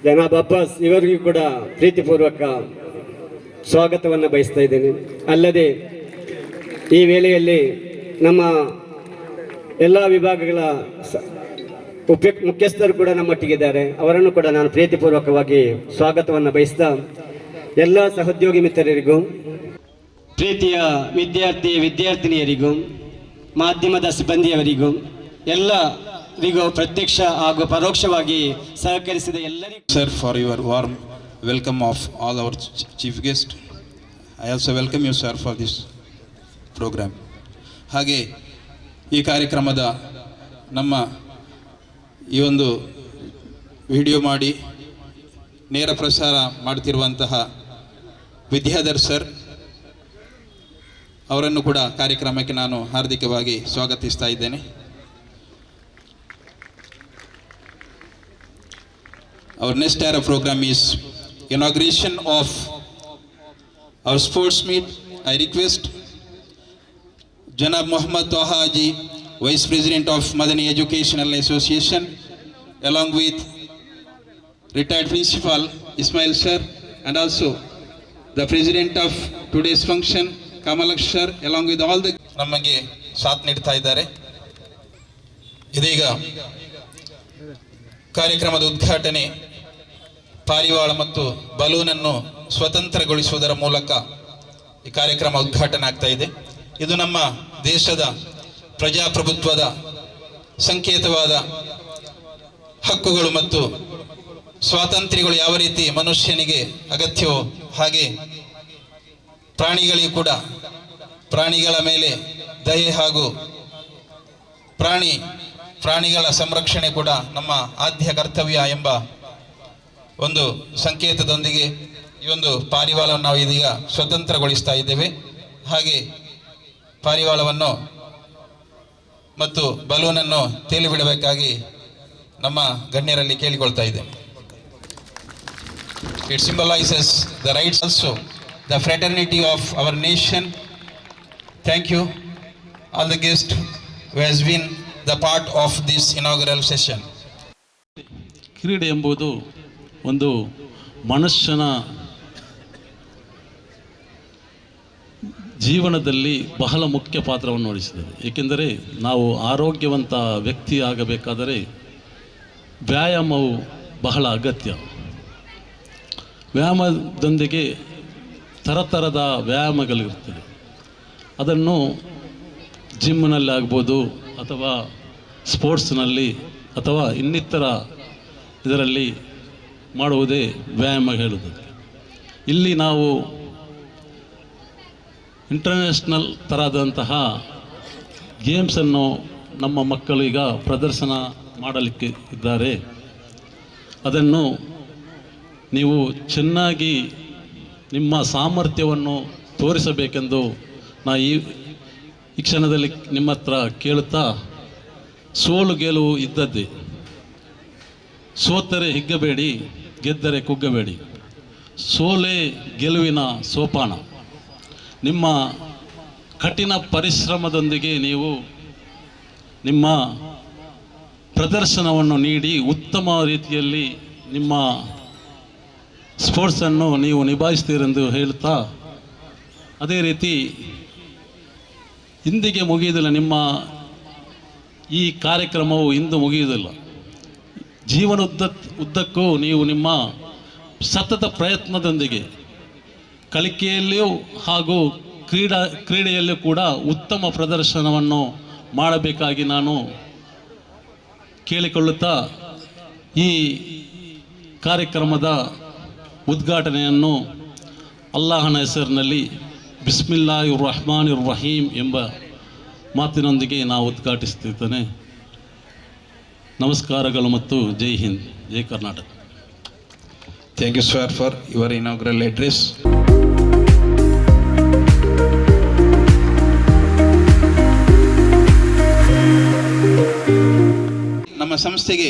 ಜನಾಬ್ ಅಬ್ಬಾಸ್ ಇವರಿಗೂ ಕೂಡ ಪ್ರೀತಿಪೂರ್ವಕ ಸ್ವಾಗತವನ್ನು ಬಯಸ್ತಾ ಇದ್ದೇನೆ. ಅಲ್ಲದೆ ಈ ವೇಳೆಯಲ್ಲಿ ನಮ್ಮ ಎಲ್ಲ ವಿಭಾಗಗಳ ಮುಖ್ಯಸ್ಥರು ಕೂಡ ನಮ್ಮೊಟ್ಟಿಗಿದ್ದಾರೆ. ಅವರನ್ನು ಕೂಡ ನಾನು ಪ್ರೀತಿಪೂರ್ವಕವಾಗಿ ಸ್ವಾಗತವನ್ನು ಬಯಸ್ತಾ ಎಲ್ಲ ಸಹೋದ್ಯೋಗಿ ಮಿತ್ರರಿಗೂ, ಪ್ರೀತಿಯ ವಿದ್ಯಾರ್ಥಿನಿಯರಿಗೂ, ಮಾಧ್ಯಮದ ಸಿಬ್ಬಂದಿಯವರಿಗೂ, ಎಲ್ಲರಿಗೂ ಪ್ರತ್ಯಕ್ಷ ಹಾಗೂ ಪರೋಕ್ಷವಾಗಿ ಸಹಕರಿಸಿದ ಎಲ್ಲರಿಗೂ Sir, for your warm welcome of all our chief guest. I also welcome you, sir, for this program. ಹಾಗೆ ಈ ಕಾರ್ಯಕ್ರಮದ ನಮ್ಮ ಈ ಒಂದು ವಿಡಿಯೋ ಮಾಡಿ ನೇರ ಪ್ರಸಾರ ಮಾಡ್ತಿರುವಂತಹ ವಿದ್ಯಾಧರ್ ಸರ್ ಅವರನ್ನು ಕೂಡ ಕಾರ್ಯಕ್ರಮಕ್ಕೆ ನಾನು ಹಾರ್ದಿಕವಾಗಿ ಸ್ವಾಗತಿಸ್ತಾ ಇದ್ದೇನೆ. Our next era program is inauguration of our sports meet. I request Janab Muhammad Taha Haji, Vice President of Madani Educational Association, along with retired Principal Ismail Sir, and also the President of today's function, Kamalaksh Sir, along with all the ನಮಗೆ ಸಾಥ್ ನೀಡ್ತಾ ಇದ್ದಾರೆ. ಇದೀಗ ಕಾರ್ಯಕ್ರಮದ ಉದ್ಘಾಟನೆ ಪಾರಿವಾಳ ಮತ್ತು ಬಲೂನನ್ನು ಸ್ವತಂತ್ರಗೊಳಿಸುವುದರ ಮೂಲಕ ಈ ಕಾರ್ಯಕ್ರಮ ಉದ್ಘಾಟನೆ ಆಗ್ತಾ ಇದೆ. ಇದು ನಮ್ಮ ದೇಶದ ಪ್ರಜಾಪ್ರಭುತ್ವದ ಸಂಕೇತವಾದ ಹಕ್ಕುಗಳು ಮತ್ತು ಸ್ವಾತಂತ್ರ್ಯಗಳು ಯಾವ ರೀತಿ ಮನುಷ್ಯನಿಗೆ ಅಗತ್ಯವೋ ಹಾಗೆ ಪ್ರಾಣಿಗಳಿಗೂ ಕೂಡ ಪ್ರಾಣಿಗಳ ಮೇಲೆ ದಯೆ ಹಾಗೂ ಪ್ರಾಣಿಗಳ ಸಂರಕ್ಷಣೆ ಕೂಡ ನಮ್ಮ ಆದ್ಯ ಕರ್ತವ್ಯ ಎಂಬ ಒಂದು ಸಂಕೇತದೊಂದಿಗೆ ಈ ಒಂದು ಪಾರಿವಾಳವನ್ನು ನಾವು ಇದೀಗ ಸ್ವತಂತ್ರಗೊಳಿಸ್ತಾ ಇದ್ದೇವೆ. ಹಾಗೆ ಪಾರಿವಾಳವನ್ನು ಮತ್ತು ಬಲೂನನ್ನು ತೇಲಿ ಬಿಡಬೇಕಾಗಿ ನಮ್ಮ ಗಣ್ಯರಲ್ಲಿ ಕೇಳಿಕೊಳ್ತಾ ಇದ್ದೇವೆ. It symbolizes the rights also, the fraternity of our nation. Thank you all the guests who has been the part of this inaugural session. ಕ್ರೀಡೆ ಎಂಬುದು ಒಂದು ಮನುಷ್ಯನ ಜೀವನದಲ್ಲಿ ಬಹಳ ಮುಖ್ಯ ಪಾತ್ರವನ್ನು ವಹಿಸಿದೆ. ಏಕೆಂದರೆ ನಾವು ಆರೋಗ್ಯವಂತ ವ್ಯಕ್ತಿ ಆಗಬೇಕಾದರೆ ವ್ಯಾಯಾಮವು ಬಹಳ ಅಗತ್ಯ. ವ್ಯಾಯಾಮದೊಂದಿಗೆ ಥರದ ವ್ಯಾಯಾಮಗಳಿರ್ತದೆ. ಅದನ್ನು ಜಿಮ್ನಲ್ಲಿ ಆಗ್ಬೋದು ಅಥವಾ ಸ್ಪೋರ್ಟ್ಸ್ನಲ್ಲಿ ಅಥವಾ ಇನ್ನಿತರ ಇದರಲ್ಲಿ ಮಾಡುವುದೇ ವ್ಯಾಯಾಮ ಹೇಳುತ್ತದೆ. ಇಲ್ಲಿ ನಾವು ಇಂಟರ್ನ್ಯಾಷನಲ್ ಥರದಂತಹ ಗೇಮ್ಸನ್ನು ನಮ್ಮ ಮಕ್ಕಳು ಈಗ ಪ್ರದರ್ಶನ ಮಾಡಲಿಕ್ಕೆ ಇದ್ದಾರೆ. ಅದನ್ನು ನೀವು ಚೆನ್ನಾಗಿ ನಿಮ್ಮ ಸಾಮರ್ಥ್ಯವನ್ನು ತೋರಿಸಬೇಕೆಂದು ನಾ ಈ ಕ್ಷಣದಲ್ಲಿ ನಿಮ್ಮ ಹತ್ರ ಕೇಳುತ್ತಾ, ಸೋಲು ಗೆಲುವು ಇದ್ದದ್ದೇ. ಸೋತರೆ ಹಿಗ್ಗಬೇಡಿ, ಗೆದ್ದರೆ ಕುಗ್ಗಬೇಡಿ. ಸೋಲೆ ಗೆಲುವಿನ ಸೋಪಾನ. ನಿಮ್ಮ ಕಠಿಣ ಪರಿಶ್ರಮದೊಂದಿಗೆ ನೀವು ನಿಮ್ಮ ಪ್ರದರ್ಶನವನ್ನು ನೀಡಿ ಉತ್ತಮ ರೀತಿಯಲ್ಲಿ ನಿಮ್ಮ ಸ್ಪೋರ್ಟ್ಸನ್ನು ನೀವು ನಿಭಾಯಿಸ್ತೀರೆಂದು ಹೇಳುತ್ತಾ, ಅದೇ ರೀತಿ ಇಂದಿಗೆ ಮುಗಿಯುವುದಿಲ್ಲ. ನಿಮ್ಮ ಈ ಕಾರ್ಯಕ್ರಮವು ಇಂದು ಮುಗಿಯುವುದಿಲ್ಲ. ಉದ್ದಕ್ಕೂ ನೀವು ನಿಮ್ಮ ಸತತ ಪ್ರಯತ್ನದೊಂದಿಗೆ ಕಲಿಕೆಯಲ್ಲಿಯೂ ಹಾಗೂ ಕ್ರೀಡೆಯಲ್ಲಿಯೂ ಕೂಡ ಉತ್ತಮ ಪ್ರದರ್ಶನವನ್ನು ಮಾಡಬೇಕಾಗಿ ನಾನು ಕೇಳಿಕೊಳ್ಳುತ್ತಾ, ಈ ಕಾರ್ಯಕ್ರಮದ ಉದ್ಘಾಟನೆಯನ್ನು ಅಲ್ಲಾಹನ ಹೆಸರಿನಲ್ಲಿ ಬಿಸ್ಮಿಲ್ಲಾಹಿರ್ ರಹ್ಮಾನಿರ್ ರಹೀಮ್ ಎಂಬ ಮಾತಿನೊಂದಿಗೆ ನಾವು ಉದ್ಘಾಟಿಸುತ್ತಿದ್ದೇನೆ. ನಮಸ್ಕಾರಗಳು ಮತ್ತು ಜೈ ಹಿಂದ್, ಜೈ Karnataka. Thank you, sir, for your inaugural address. ನಮ್ಮ ಸಂಸ್ಥೆಗೆ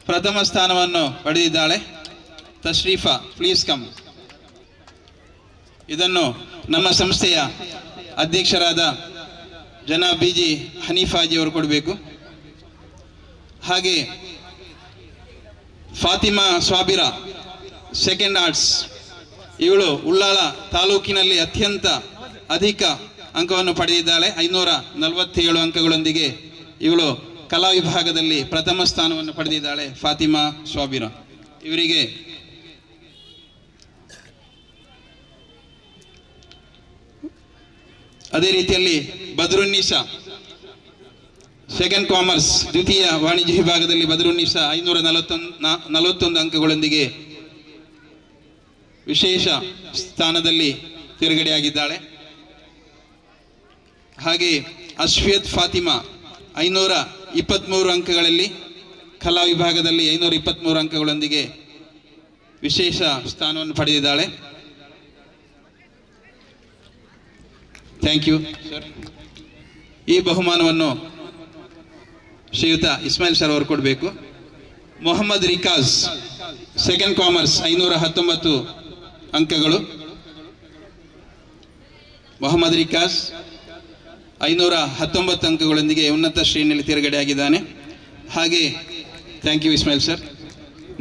ಪ್ರಥಮ ಸ್ಥಾನವನ್ನು ಪಡೆದಿದ್ದಾಳೆ ತಶ್ರೀಫಾ. Please come. ಇದನ್ನು ನಮ್ಮ ಸಂಸ್ಥೆಯ ಅಧ್ಯಕ್ಷರಾದ ಜನಾಬ್ ಬಿಜಿ ಹನೀಫಾಜಿ ಅವರು ಕೊಡಬೇಕು. ಹಾಗೆ ಫಾತಿಮಾ ಸ್ವಾಬಿರಾ, ಸೆಕೆಂಡ್ ಆರ್ಟ್ಸ್, ಇವಳು ಉಳ್ಳಾಳ ತಾಲೂಕಿನಲ್ಲಿ ಅತ್ಯಂತ ಅಧಿಕ ಅಂಕವನ್ನು ಪಡೆದಿದ್ದಾಳೆ. 547 ಅಂಕಗಳೊಂದಿಗೆ ಇವಳು ಕಲಾ ವಿಭಾಗದಲ್ಲಿ ಪ್ರಥಮ ಸ್ಥಾನವನ್ನು ಪಡೆದಿದ್ದಾಳೆ. ಫಾತಿಮಾ ಸ್ವಾಬಿರಾ ಇವರಿಗೆ ಅದೇ ರೀತಿಯಲ್ಲಿ ಬದ್ರುನ್ನಿಸಾ, ಸೆಕೆಂಡ್ ಕಾಮರ್ಸ್, ದ್ವಿತೀಯ ವಾಣಿಜ್ಯ ವಿಭಾಗದಲ್ಲಿ ಬದ್ರುನ್ನಿಸಾ 541 ಅಂಕಗಳೊಂದಿಗೆ ವಿಶೇಷ ಸ್ಥಾನದಲ್ಲಿ ತೇರ್ಗಡೆಯಾಗಿದ್ದಾಳೆ. ಹಾಗೆ ಅಶ್ವಿಯತ್ ಫಾತಿಮಾ 523 ಅಂಕಗಳಲ್ಲಿ ಕಲಾ ವಿಭಾಗದಲ್ಲಿ 523 ಅಂಕಗಳೊಂದಿಗೆ ವಿಶೇಷ ಸ್ಥಾನವನ್ನು ಪಡೆದಿದ್ದಾಳೆ. Thank you sir. ಈ ಬಹುಮಾನವನ್ನು ಶ್ರೀಯುತ ಇಸ್ಮಾಯಿಲ್ ಸರ್ ಅವರು ಕೊಡಬೇಕು. ಮೊಹಮ್ಮದ್ ರಿಕಾಜ್, ಸೆಕೆಂಡ್ ಕಾಮರ್ಸ್ 519 ಅಂಕಗಳು. ಮೊಹಮ್ಮದ್ ರಿಕಾಜ್ 519 ಅಂಕಗಳೊಂದಿಗೆ ಉನ್ನತ ಶ್ರೇಣಿಯಲ್ಲಿ ತೇರ್ಗಡೆಯಾಗಿದ್ದಾನೆ. ಹಾಗೆ ಥ್ಯಾಂಕ್ ಯು ಇಸ್ಮಾಯಿಲ್ ಸರ್.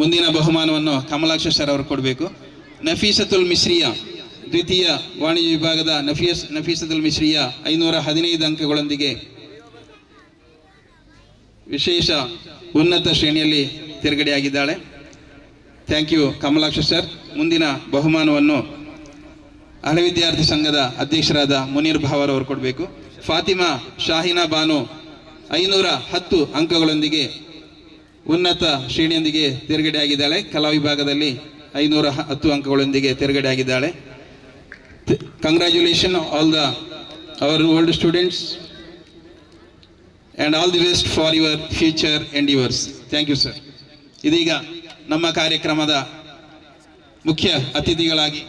ಮುಂದಿನ ಬಹುಮಾನವನ್ನು ಕಮಲಾಕ್ಷ ಸರ್ ಅವರು ಕೊಡಬೇಕು. ನಫೀಸತುಲ್ ಮಿಸ್ರಿಯಾ, ದ್ವಿತೀಯ ವಾಣಿಜ್ಯ ವಿಭಾಗದ ನಫೀಸತುಲ್ ಮಿಸ್ರಿಯಾ 515 ಅಂಕಗಳೊಂದಿಗೆ ವಿಶೇಷ ಉನ್ನತ ಶ್ರೇಣಿಯಲ್ಲಿ ತೇರ್ಗಡೆಯಾಗಿದ್ದಾಳೆ. Thank you Kamalaksha sir. ಮುಂದಿನ ಬಹುಮಾನವನ್ನು ಹಳೆ ವಿದ್ಯಾರ್ಥಿ ಸಂಘದ ಅಧ್ಯಕ್ಷರಾದ ಮುನೀರ್ ಭಾವರ್ ಅವರು ಕೊಡಬೇಕು. ಫಾತಿಮಾ ಶಾಹಿನಾ ಬಾನು 510 ಅಂಕಗಳೊಂದಿಗೆ ಉನ್ನತ ಶ್ರೇಣಿಯೊಂದಿಗೆ ತೇರ್ಗಡೆಯಾಗಿದ್ದಾಳೆ. ಕಲಾ ವಿಭಾಗದಲ್ಲಿ 510 ಅಂಕಗಳೊಂದಿಗೆ ತೇರ್ಗಡೆಯಾಗಿದ್ದಾಳೆ. Congratulation all our old students and all the best for your future endeavors. Thank you sir. ಇದೀಗ ನಮ್ಮ ಕಾರ್ಯಕ್ರಮದ ಮುಖ್ಯ ಅತಿಥಿಗಳಾಗಿ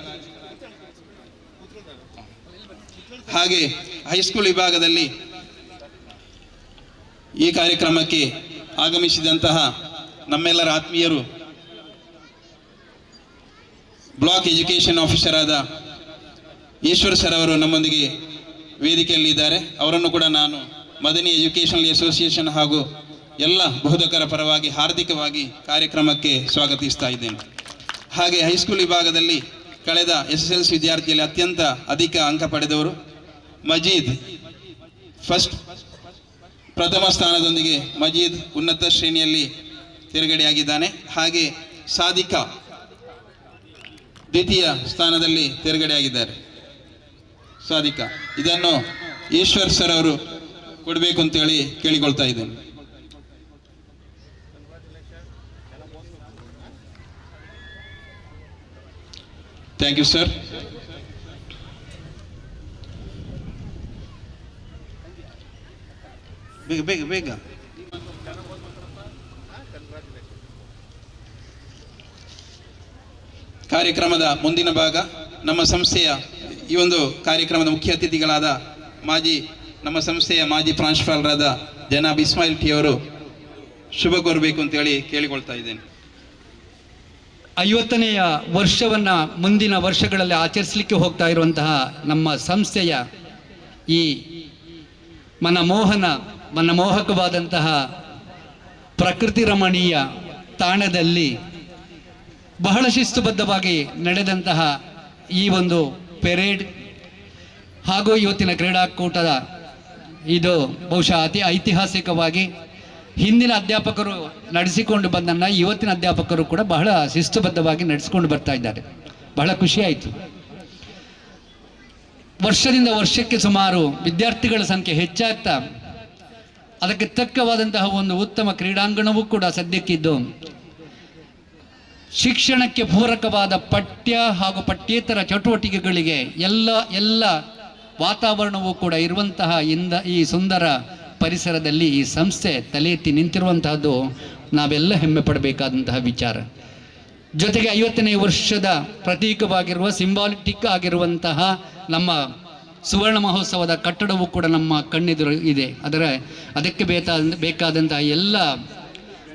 ಹಾಗೆ ಹೈಸ್ಕೂಲ್ ವಿಭಾಗದಲ್ಲಿ ಈ ಕಾರ್ಯಕ್ರಮಕ್ಕೆ ಆಗಮಿಸಿದಂತಹ ನಮ್ಮೆಲ್ಲರ ಆತ್ಮೀಯರು ಬ್ಲಾಕ್ ಎಜುಕೇಷನ್ ಆಫೀಸರ್ ಆದ ಈಶ್ವರ್ ಸರ್ ಅವರು ನಮ್ಮೊಂದಿಗೆ ವೇದಿಕೆಯಲ್ಲಿದ್ದಾರೆ. ಅವರನ್ನು ಕೂಡ ನಾನು ಮದನಿ ಎಜುಕೇಷನಲ್ ಅಸೋಸಿಯೇಷನ್ ಹಾಗೂ ಎಲ್ಲ ಬೋಧಕರ ಪರವಾಗಿ ಹಾರ್ದಿಕವಾಗಿ ಕಾರ್ಯಕ್ರಮಕ್ಕೆ ಸ್ವಾಗತಿಸ್ತಾ ಇದ್ದೇನೆ. ಹಾಗೆ ಹೈಸ್ಕೂಲ್ ವಿಭಾಗದಲ್ಲಿ ಕಳೆದ SSLC ವಿದ್ಯಾರ್ಥಿಯಲ್ಲಿ ಅತ್ಯಂತ ಅಧಿಕ ಅಂಕ ಪಡೆದವರು. ಮಜೀದ್ ಪ್ರಥಮ ಸ್ಥಾನದೊಂದಿಗೆ ಮಜೀದ್ ಉನ್ನತ ಶ್ರೇಣಿಯಲ್ಲಿ ತೇರ್ಗಡೆಯಾಗಿದ್ದಾನೆ. ಹಾಗೆ ಸಾದಿಕಾ ದ್ವಿತೀಯ ಸ್ಥಾನದಲ್ಲಿ ತೇರ್ಗಡೆಯಾಗಿದ್ದಾರೆ. ಸಾದಿಕಾ ಇದನ್ನು ಈಶ್ವರ್ ಸರ್ ಅವರು ಕೊಡಬೇಕು ಅಂತೇಳಿ ಕೇಳಿಕೊಳ್ತಾ ಇದ್ದೇನೆ. Thank you sir. ಬೇಗ ಬೇಗ ಬೇಗ. ಕಾರ್ಯಕ್ರಮದ ಮುಂದಿನ ಭಾಗ ನಮ್ಮ ಸಂಸ್ಥೆಯ ಈ ಒಂದು ಕಾರ್ಯಕ್ರಮದ ಮುಖ್ಯ ಅತಿಥಿಗಳಾದ ನಮ್ಮ ಸಂಸ್ಥೆಯ ಮಾಜಿ ಪ್ರಾಂಶುಪಾಲರಾದ ಜನಾಬ್ ಇಸ್ಮಾಯಿಲ್ ಟಿ ಅವರು ಶುಭ ಕೋರಬೇಕು ಅಂತೇಳಿ ಕೇಳಿಕೊಳ್ತಾ ಇದ್ದೇನೆ. 50ನೇಯ ವರ್ಷವನ್ನು ಮುಂದಿನ ವರ್ಷಗಳಲ್ಲಿ ಆಚರಿಸಲಿಕ್ಕೆ ಹೋಗ್ತಾ ಇರುವಂತಹ ನಮ್ಮ ಸಂಸ್ಥೆಯ ಈ ಮನಮೋಹಕವಾದಂತಹ ಪ್ರಕೃತಿ ರಮಣೀಯ ತಾಣದಲ್ಲಿ ಬಹಳ ಶಿಸ್ತುಬದ್ಧವಾಗಿ ನಡೆದಂತಹ ಈ ಒಂದು ಪೆರೇಡ್ ಹಾಗೂ ಇವತ್ತಿನ ಕ್ರೀಡಾಕೂಟದ ಇದು ಬಹುಶಃ ಅತಿ ಐತಿಹಾಸಿಕವಾಗಿ ಹಿಂದಿನ ಅಧ್ಯಾಪಕರು ನಡೆಸಿಕೊಂಡು ಬಂದನ್ನು ಇವತ್ತಿನ ಅಧ್ಯಾಪಕರು ಕೂಡ ಬಹಳ ಶಿಸ್ತುಬದ್ಧವಾಗಿ ನಡೆಸಿಕೊಂಡು ಬರ್ತಾ ಇದ್ದಾರೆ. ಬಹಳ ಖುಷಿಯಾಯಿತು. ವರ್ಷದಿಂದ ವರ್ಷಕ್ಕೆ ಸುಮಾರು ವಿದ್ಯಾರ್ಥಿಗಳ ಸಂಖ್ಯೆ ಹೆಚ್ಚಾಗ್ತಾ ಅದಕ್ಕೆ ತಕ್ಕವಾದಂತಹ ಒಂದು ಉತ್ತಮ ಕ್ರೀಡಾಂಗಣವೂ ಕೂಡ ಸದ್ಯಕ್ಕಿದ್ದು ಶಿಕ್ಷಣಕ್ಕೆ ಪೂರಕವಾದ ಪಠ್ಯ ಹಾಗೂ ಪಠ್ಯೇತರ ಚಟುವಟಿಕೆಗಳಿಗೆ ಎಲ್ಲ ವಾತಾವರಣವೂ ಕೂಡ ಇರುವಂತಹ ಈ ಸುಂದರ ಪರಿಸರದಲ್ಲಿ ಈ ಸಂಸ್ಥೆ ತಲೆ ಎತ್ತಿ ನಿಂತಿರುವಂತಹದ್ದು ನಾವೆಲ್ಲ ಹೆಮ್ಮೆ ಪಡಬೇಕಾದಂತಹ ವಿಚಾರ. ಜೊತೆಗೆ 50ನೇ ವರ್ಷದ ಪ್ರತೀಕವಾಗಿರುವ ಸಿಂಬಾಲಿಟಿಕ್ ಆಗಿರುವಂತಹ ನಮ್ಮ ಸುವರ್ಣ ಮಹೋತ್ಸವದ ಕಟ್ಟಡವೂ ಕೂಡ ನಮ್ಮ ಕಣ್ಣೆದುರು ಇದೆ. ಅದಕ್ಕೆ ಬೇಕಾದಂತಹ ಎಲ್ಲ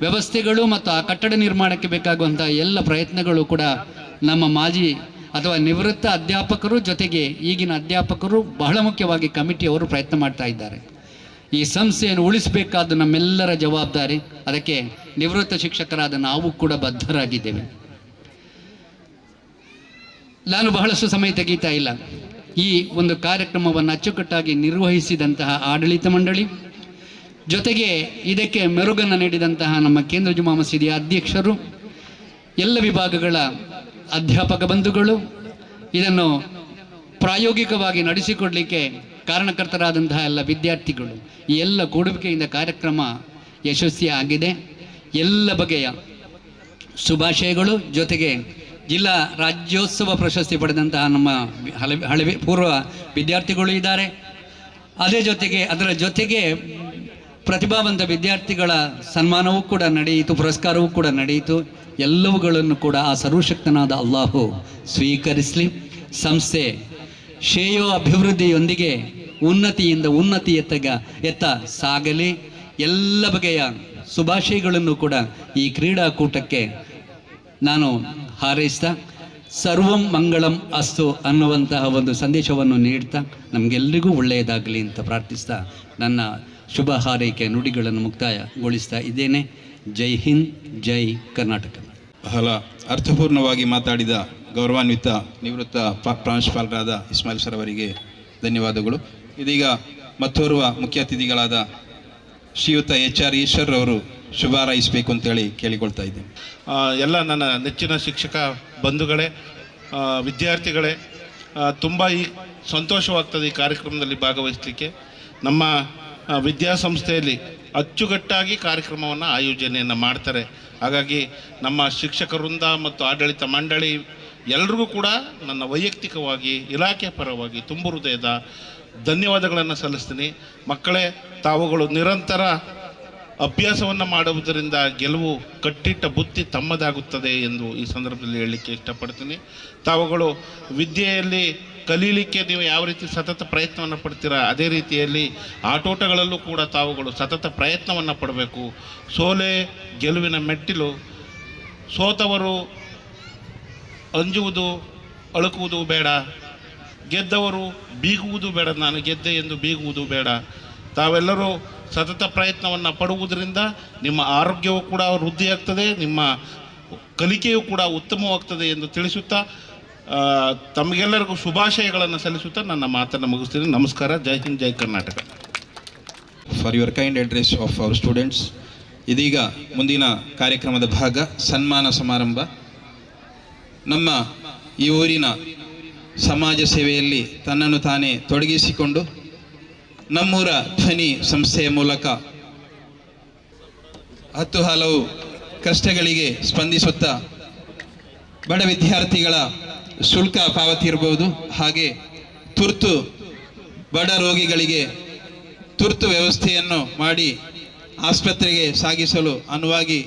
ವ್ಯವಸ್ಥೆಗಳು ಮತ್ತು ಆ ಕಟ್ಟಡ ನಿರ್ಮಾಣಕ್ಕೆ ಬೇಕಾಗುವಂತಹ ಎಲ್ಲ ಪ್ರಯತ್ನಗಳು ಕೂಡ ನಮ್ಮ ಮಾಜಿ ಅಥವಾ ನಿವೃತ್ತ ಅಧ್ಯಾಪಕರು ಜೊತೆಗೆ ಈಗಿನ ಅಧ್ಯಾಪಕರು ಬಹಳ ಮುಖ್ಯವಾಗಿ ಕಮಿಟಿಯವರು ಪ್ರಯತ್ನ ಮಾಡ್ತಾ ಇದ್ದಾರೆ. ಈ ಸಂಸ್ಥೆಯನ್ನು ಉಳಿಸಬೇಕಾದ್ದು ನಮ್ಮೆಲ್ಲರ ಜವಾಬ್ದಾರಿ. ಅದಕ್ಕೆ ನಿವೃತ್ತ ಶಿಕ್ಷಕರಾದ ನಾವು ಕೂಡ ಬದ್ಧರಾಗಿದ್ದೇವೆ. ನಾನು ಬಹಳಷ್ಟು ಸಮಯ ತೆಗೀತಾ ಇಲ್ಲ. ಈ ಒಂದು ಕಾರ್ಯಕ್ರಮವನ್ನು ಅಚ್ಚುಕಟ್ಟಾಗಿ ನಿರ್ವಹಿಸಿದಂತಹ ಆಡಳಿತ ಮಂಡಳಿ ಜೊತೆಗೆ ಇದಕ್ಕೆ ಮೆರುಗನ್ನು ನೀಡಿದಂತಹ ನಮ್ಮ ಕೇಂದ್ರ ಜುಮಾ ಮಸೀದಿಯ ಅಧ್ಯಕ್ಷರು, ಎಲ್ಲ ವಿಭಾಗಗಳ ಅಧ್ಯಾಪಕ ಬಂಧುಗಳು, ಇದನ್ನು ಪ್ರಾಯೋಗಿಕವಾಗಿ ನಡೆಸಿಕೊಡಲಿಕ್ಕೆ ಕಾರಣಕರ್ತರಾದಂತಹ ಎಲ್ಲ ವಿದ್ಯಾರ್ಥಿಗಳು, ಈ ಎಲ್ಲ ಕೂಡುವಿಕೆಯಿಂದ ಕಾರ್ಯಕ್ರಮ ಯಶಸ್ವಿಯಾಗಿದೆ. ಎಲ್ಲ ಬಗೆಯ ಶುಭಾಶಯಗಳು. ಜೊತೆಗೆ ಜಿಲ್ಲಾ ರಾಜ್ಯೋತ್ಸವ ಪ್ರಶಸ್ತಿ ಪಡೆದಂತಹ ನಮ್ಮ ಹಳೆ ಪೂರ್ವ ವಿದ್ಯಾರ್ಥಿಗಳು ಇದ್ದಾರೆ. ಅದರ ಜೊತೆಗೆ ಪ್ರತಿಭಾವಂತ ವಿದ್ಯಾರ್ಥಿಗಳ ಸನ್ಮಾನವೂ ಕೂಡ ನಡೆಯಿತು, ಪುರಸ್ಕಾರವೂ ಕೂಡ ನಡೆಯಿತು. ಎಲ್ಲವುಗಳನ್ನು ಕೂಡ ಆ ಸರ್ವಶಕ್ತನಾದ ಅಲ್ಲಾಹು ಸ್ವೀಕರಿಸಲಿ. ಸಂಸ್ಥೆ ಶ್ರೇಯೋ ಅಭಿವೃದ್ಧಿಯೊಂದಿಗೆ ಉನ್ನತಿಯತ್ತ ಸಾಗಲಿ. ಎಲ್ಲ ಬಗೆಯ ಶುಭಾಶಯಗಳನ್ನು ಕೂಡ ಈ ಕ್ರೀಡಾಕೂಟಕ್ಕೆ ನಾನು ಹಾರೈಸ್ತಾ ಸರ್ವಂ ಮಂಗಳಂ ಅಸ್ತು ಅನ್ನುವಂತಹ ಒಂದು ಸಂದೇಶವನ್ನು ನೀಡ್ತಾ ನಮಗೆಲ್ಲರಿಗೂ ಒಳ್ಳೆಯದಾಗಲಿ ಅಂತ ಪ್ರಾರ್ಥಿಸ್ತಾ ನನ್ನ ಶುಭ ಹಾರೈಕೆ ನುಡಿಗಳನ್ನು ಮುಕ್ತಾಯಗೊಳಿಸ್ತಾ ಇದ್ದೇನೆ. ಜೈ ಹಿಂದ್, ಜೈ ಕರ್ನಾಟಕ. ಬಹಳ ಅರ್ಥಪೂರ್ಣವಾಗಿ ಮಾತಾಡಿದ ಗೌರವಾನ್ವಿತ ನಿವೃತ್ತ ಪ್ರಾಂಶುಪಾಲರಾದ ಇಸ್ಮಾಯಿಲ್ ಸರ್ ಅವರಿಗೆ ಧನ್ಯವಾದಗಳು. ಇದೀಗ ಮತ್ತೋರ್ವ ಮುಖ್ಯ ಅತಿಥಿಗಳಾದ ಶ್ರೀಯುತ HR ಈಶ್ವರ್ ಅವರು ಶುಭ ಹಾರೈಸಬೇಕು ಅಂತೇಳಿ ಕೇಳಿಕೊಳ್ತಾ ಇದ್ದೇನೆ. ಎಲ್ಲ ನನ್ನ ನೆಚ್ಚಿನ ಶಿಕ್ಷಕ ಬಂಧುಗಳೇ, ವಿದ್ಯಾರ್ಥಿಗಳೇ, ತುಂಬ ಸಂತೋಷವಾಗ್ತದೆ ಈ ಕಾರ್ಯಕ್ರಮದಲ್ಲಿ ಭಾಗವಹಿಸಲಿಕ್ಕೆ. ನಮ್ಮ ವಿದ್ಯಾಸಂಸ್ಥೆಯಲ್ಲಿ ಅಚ್ಚುಕಟ್ಟಾಗಿ ಕಾರ್ಯಕ್ರಮವನ್ನು ಆಯೋಜನೆಯನ್ನು ಮಾಡ್ತಾರೆ. ಹಾಗಾಗಿ ನಮ್ಮ ಶಿಕ್ಷಕ ವೃಂದ ಮತ್ತು ಆಡಳಿತ ಮಂಡಳಿ ಎಲ್ರಿಗೂ ಕೂಡ ನನ್ನ ವೈಯಕ್ತಿಕವಾಗಿ ಇಲಾಖೆ ಪರವಾಗಿ ತುಂಬು ಹೃದಯದ ಧನ್ಯವಾದಗಳನ್ನು ಸಲ್ಲಿಸ್ತೀನಿ. ಮಕ್ಕಳೇ, ತಾವುಗಳು ನಿರಂತರ ಅಭ್ಯಾಸವನ್ನು ಮಾಡುವುದರಿಂದ ಗೆಲುವು ಕಟ್ಟಿಟ್ಟ ಬುತ್ತಿ ತಮ್ಮದಾಗುತ್ತದೆ ಎಂದು ಈ ಸಂದರ್ಭದಲ್ಲಿ ಹೇಳಲಿಕ್ಕೆ ಇಷ್ಟಪಡ್ತೀನಿ. ತಾವುಗಳು ವಿದ್ಯೆಯಲ್ಲಿ ಕಲೀಲಿಕ್ಕೆ ನೀವು ಯಾವ ರೀತಿ ಸತತ ಪ್ರಯತ್ನವನ್ನು ಪಡ್ತೀರಾ, ಅದೇ ರೀತಿಯಲ್ಲಿ ಆಟೋಟಗಳಲ್ಲೂ ಕೂಡ ತಾವುಗಳು ಸತತ ಪ್ರಯತ್ನವನ್ನು ಪಡಬೇಕು. ಸೋಲೆ ಗೆಲುವಿನ ಮೆಟ್ಟಿಲು. ಸೋತವರು ಅಂಜುವುದು ಅಳುಕುವುದು ಬೇಡ, ಗೆದ್ದವರು ಬೀಗುವುದು ಬೇಡ, ನಾನು ಗೆದ್ದೆ ಎಂದು ಬೀಗುವುದು ಬೇಡ. ತಾವೆಲ್ಲರೂ ಸತತ ಪ್ರಯತ್ನವನ್ನು ಪಡುವುದರಿಂದ ನಿಮ್ಮ ಆರೋಗ್ಯವೂ ಕೂಡ ವೃದ್ಧಿಯಾಗ್ತದೆ, ನಿಮ್ಮ ಕಲಿಕೆಯೂ ಕೂಡ ಉತ್ತಮವಾಗ್ತದೆ ಎಂದು ತಿಳಿಸುತ್ತಾ ತಮಗೆಲ್ಲರಿಗೂ ಶುಭಾಶಯಗಳನ್ನು ಸಲ್ಲಿಸುತ್ತಾ ನನ್ನ ಮಾತನ್ನು ಮುಗಿಸ್ತೀನಿ. ನಮಸ್ಕಾರ. ಜೈ ಹಿಂದ್, ಜೈ Karnataka. For your kind address of our students. ಇದೀಗ ಮುಂದಿನ ಕಾರ್ಯಕ್ರಮದ ಭಾಗ ಸನ್ಮಾನ ಸಮಾರಂಭ. ನಮ್ಮ ಈ ಊರಿನ ಸಮಾಜ ಸೇವೆಯಲ್ಲಿ ತನ್ನನ್ನು ತಾನೇ ತೊಡಗಿಸಿಕೊಂಡು ನಮ್ಮೂರ ಧ್ವನಿ ಸಂಸ್ಥೆಯ ಮೂಲಕ ಹಲವು ಕಷ್ಟಗಳಿಗೆ ಸ್ಪಂದಿಸುತ್ತಾ ಬಡ ವಿದ್ಯಾರ್ಥಿಗಳ ಶುಲ್ಕ ಪಾವತಿ ಇರಬಹುದು, ಹಾಗೆ ಬಡ ರೋಗಿಗಳಿಗೆ ತುರ್ತು ವ್ಯವಸ್ಥೆಯನ್ನು ಮಾಡಿ ಆಸ್ಪತ್ರೆಗೆ ಸಾಗಿಸಲು ಅನುವಾಗಿ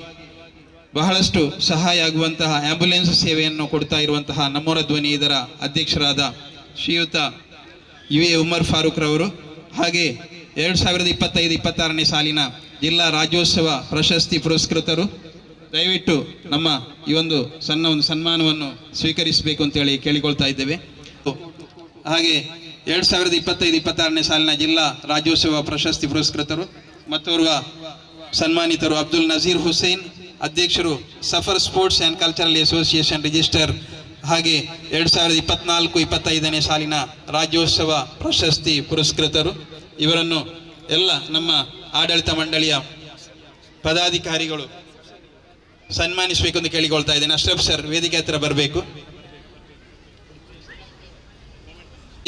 ಬಹಳಷ್ಟು ಸಹಾಯ ಆಗುವಂತಹ ಆಂಬ್ಯುಲೆನ್ಸ್ ಸೇವೆಯನ್ನು ಕೊಡ್ತಾ ಇರುವಂತಹ ನಮ್ಮೂರ ಧ್ವನಿ ಇದರ ಅಧ್ಯಕ್ಷರಾದ ಶ್ರೀಯುತ UA ಉಮರ್ ಫಾರೂಕ್ ರವರು, ಹಾಗೆ 2025-26ನೇ ಸಾಲಿನ ಜಿಲ್ಲಾ ರಾಜ್ಯೋತ್ಸವ ಪ್ರಶಸ್ತಿ ಪುರಸ್ಕೃತರು. ದಯವಿಟ್ಟು ನಮ್ಮ ಈ ಒಂದು ಸನ್ಮಾನವನ್ನು ಸ್ವೀಕರಿಸಬೇಕು ಅಂತೇಳಿ ಕೇಳಿಕೊಳ್ತಾ ಇದ್ದೇವೆ. ಹಾಗೆ 2025-26ನೇ ಸಾಲಿನ ಜಿಲ್ಲಾ ರಾಜ್ಯೋತ್ಸವ ಪ್ರಶಸ್ತಿ ಪುರಸ್ಕೃತರು ಮತ್ತೋರ್ವ ಸನ್ಮಾನಿತರು ಅಬ್ದುಲ್ ನಜೀರ್ ಹುಸೇನ್, ಅಧ್ಯಕ್ಷರು suffer sports and cultural association register, ಹಾಗೆ 2024-25ನೇ ಸಾಲಿನ ರಾಜ್ಯೋತ್ಸವ ಪ್ರಶಸ್ತಿ ಪುರಸ್ಕೃತರು. ಇವರನ್ನು ಎಲ್ಲ ನಮ್ಮ ಆಡಳಿತ ಮಂಡಳಿಯ ಪದಾಧಿಕಾರಿಗಳು ಸನ್ಮಾನಿಸಬೇಕು ಅಂತ ಕೇಳಿಕೊಳ್ತಾ ಇದ್ದೇನೆ. ಅಶ್ರಫ್ ಸರ್ ವೇದಿಕೆ ಹತ್ರ ಬರಬೇಕು.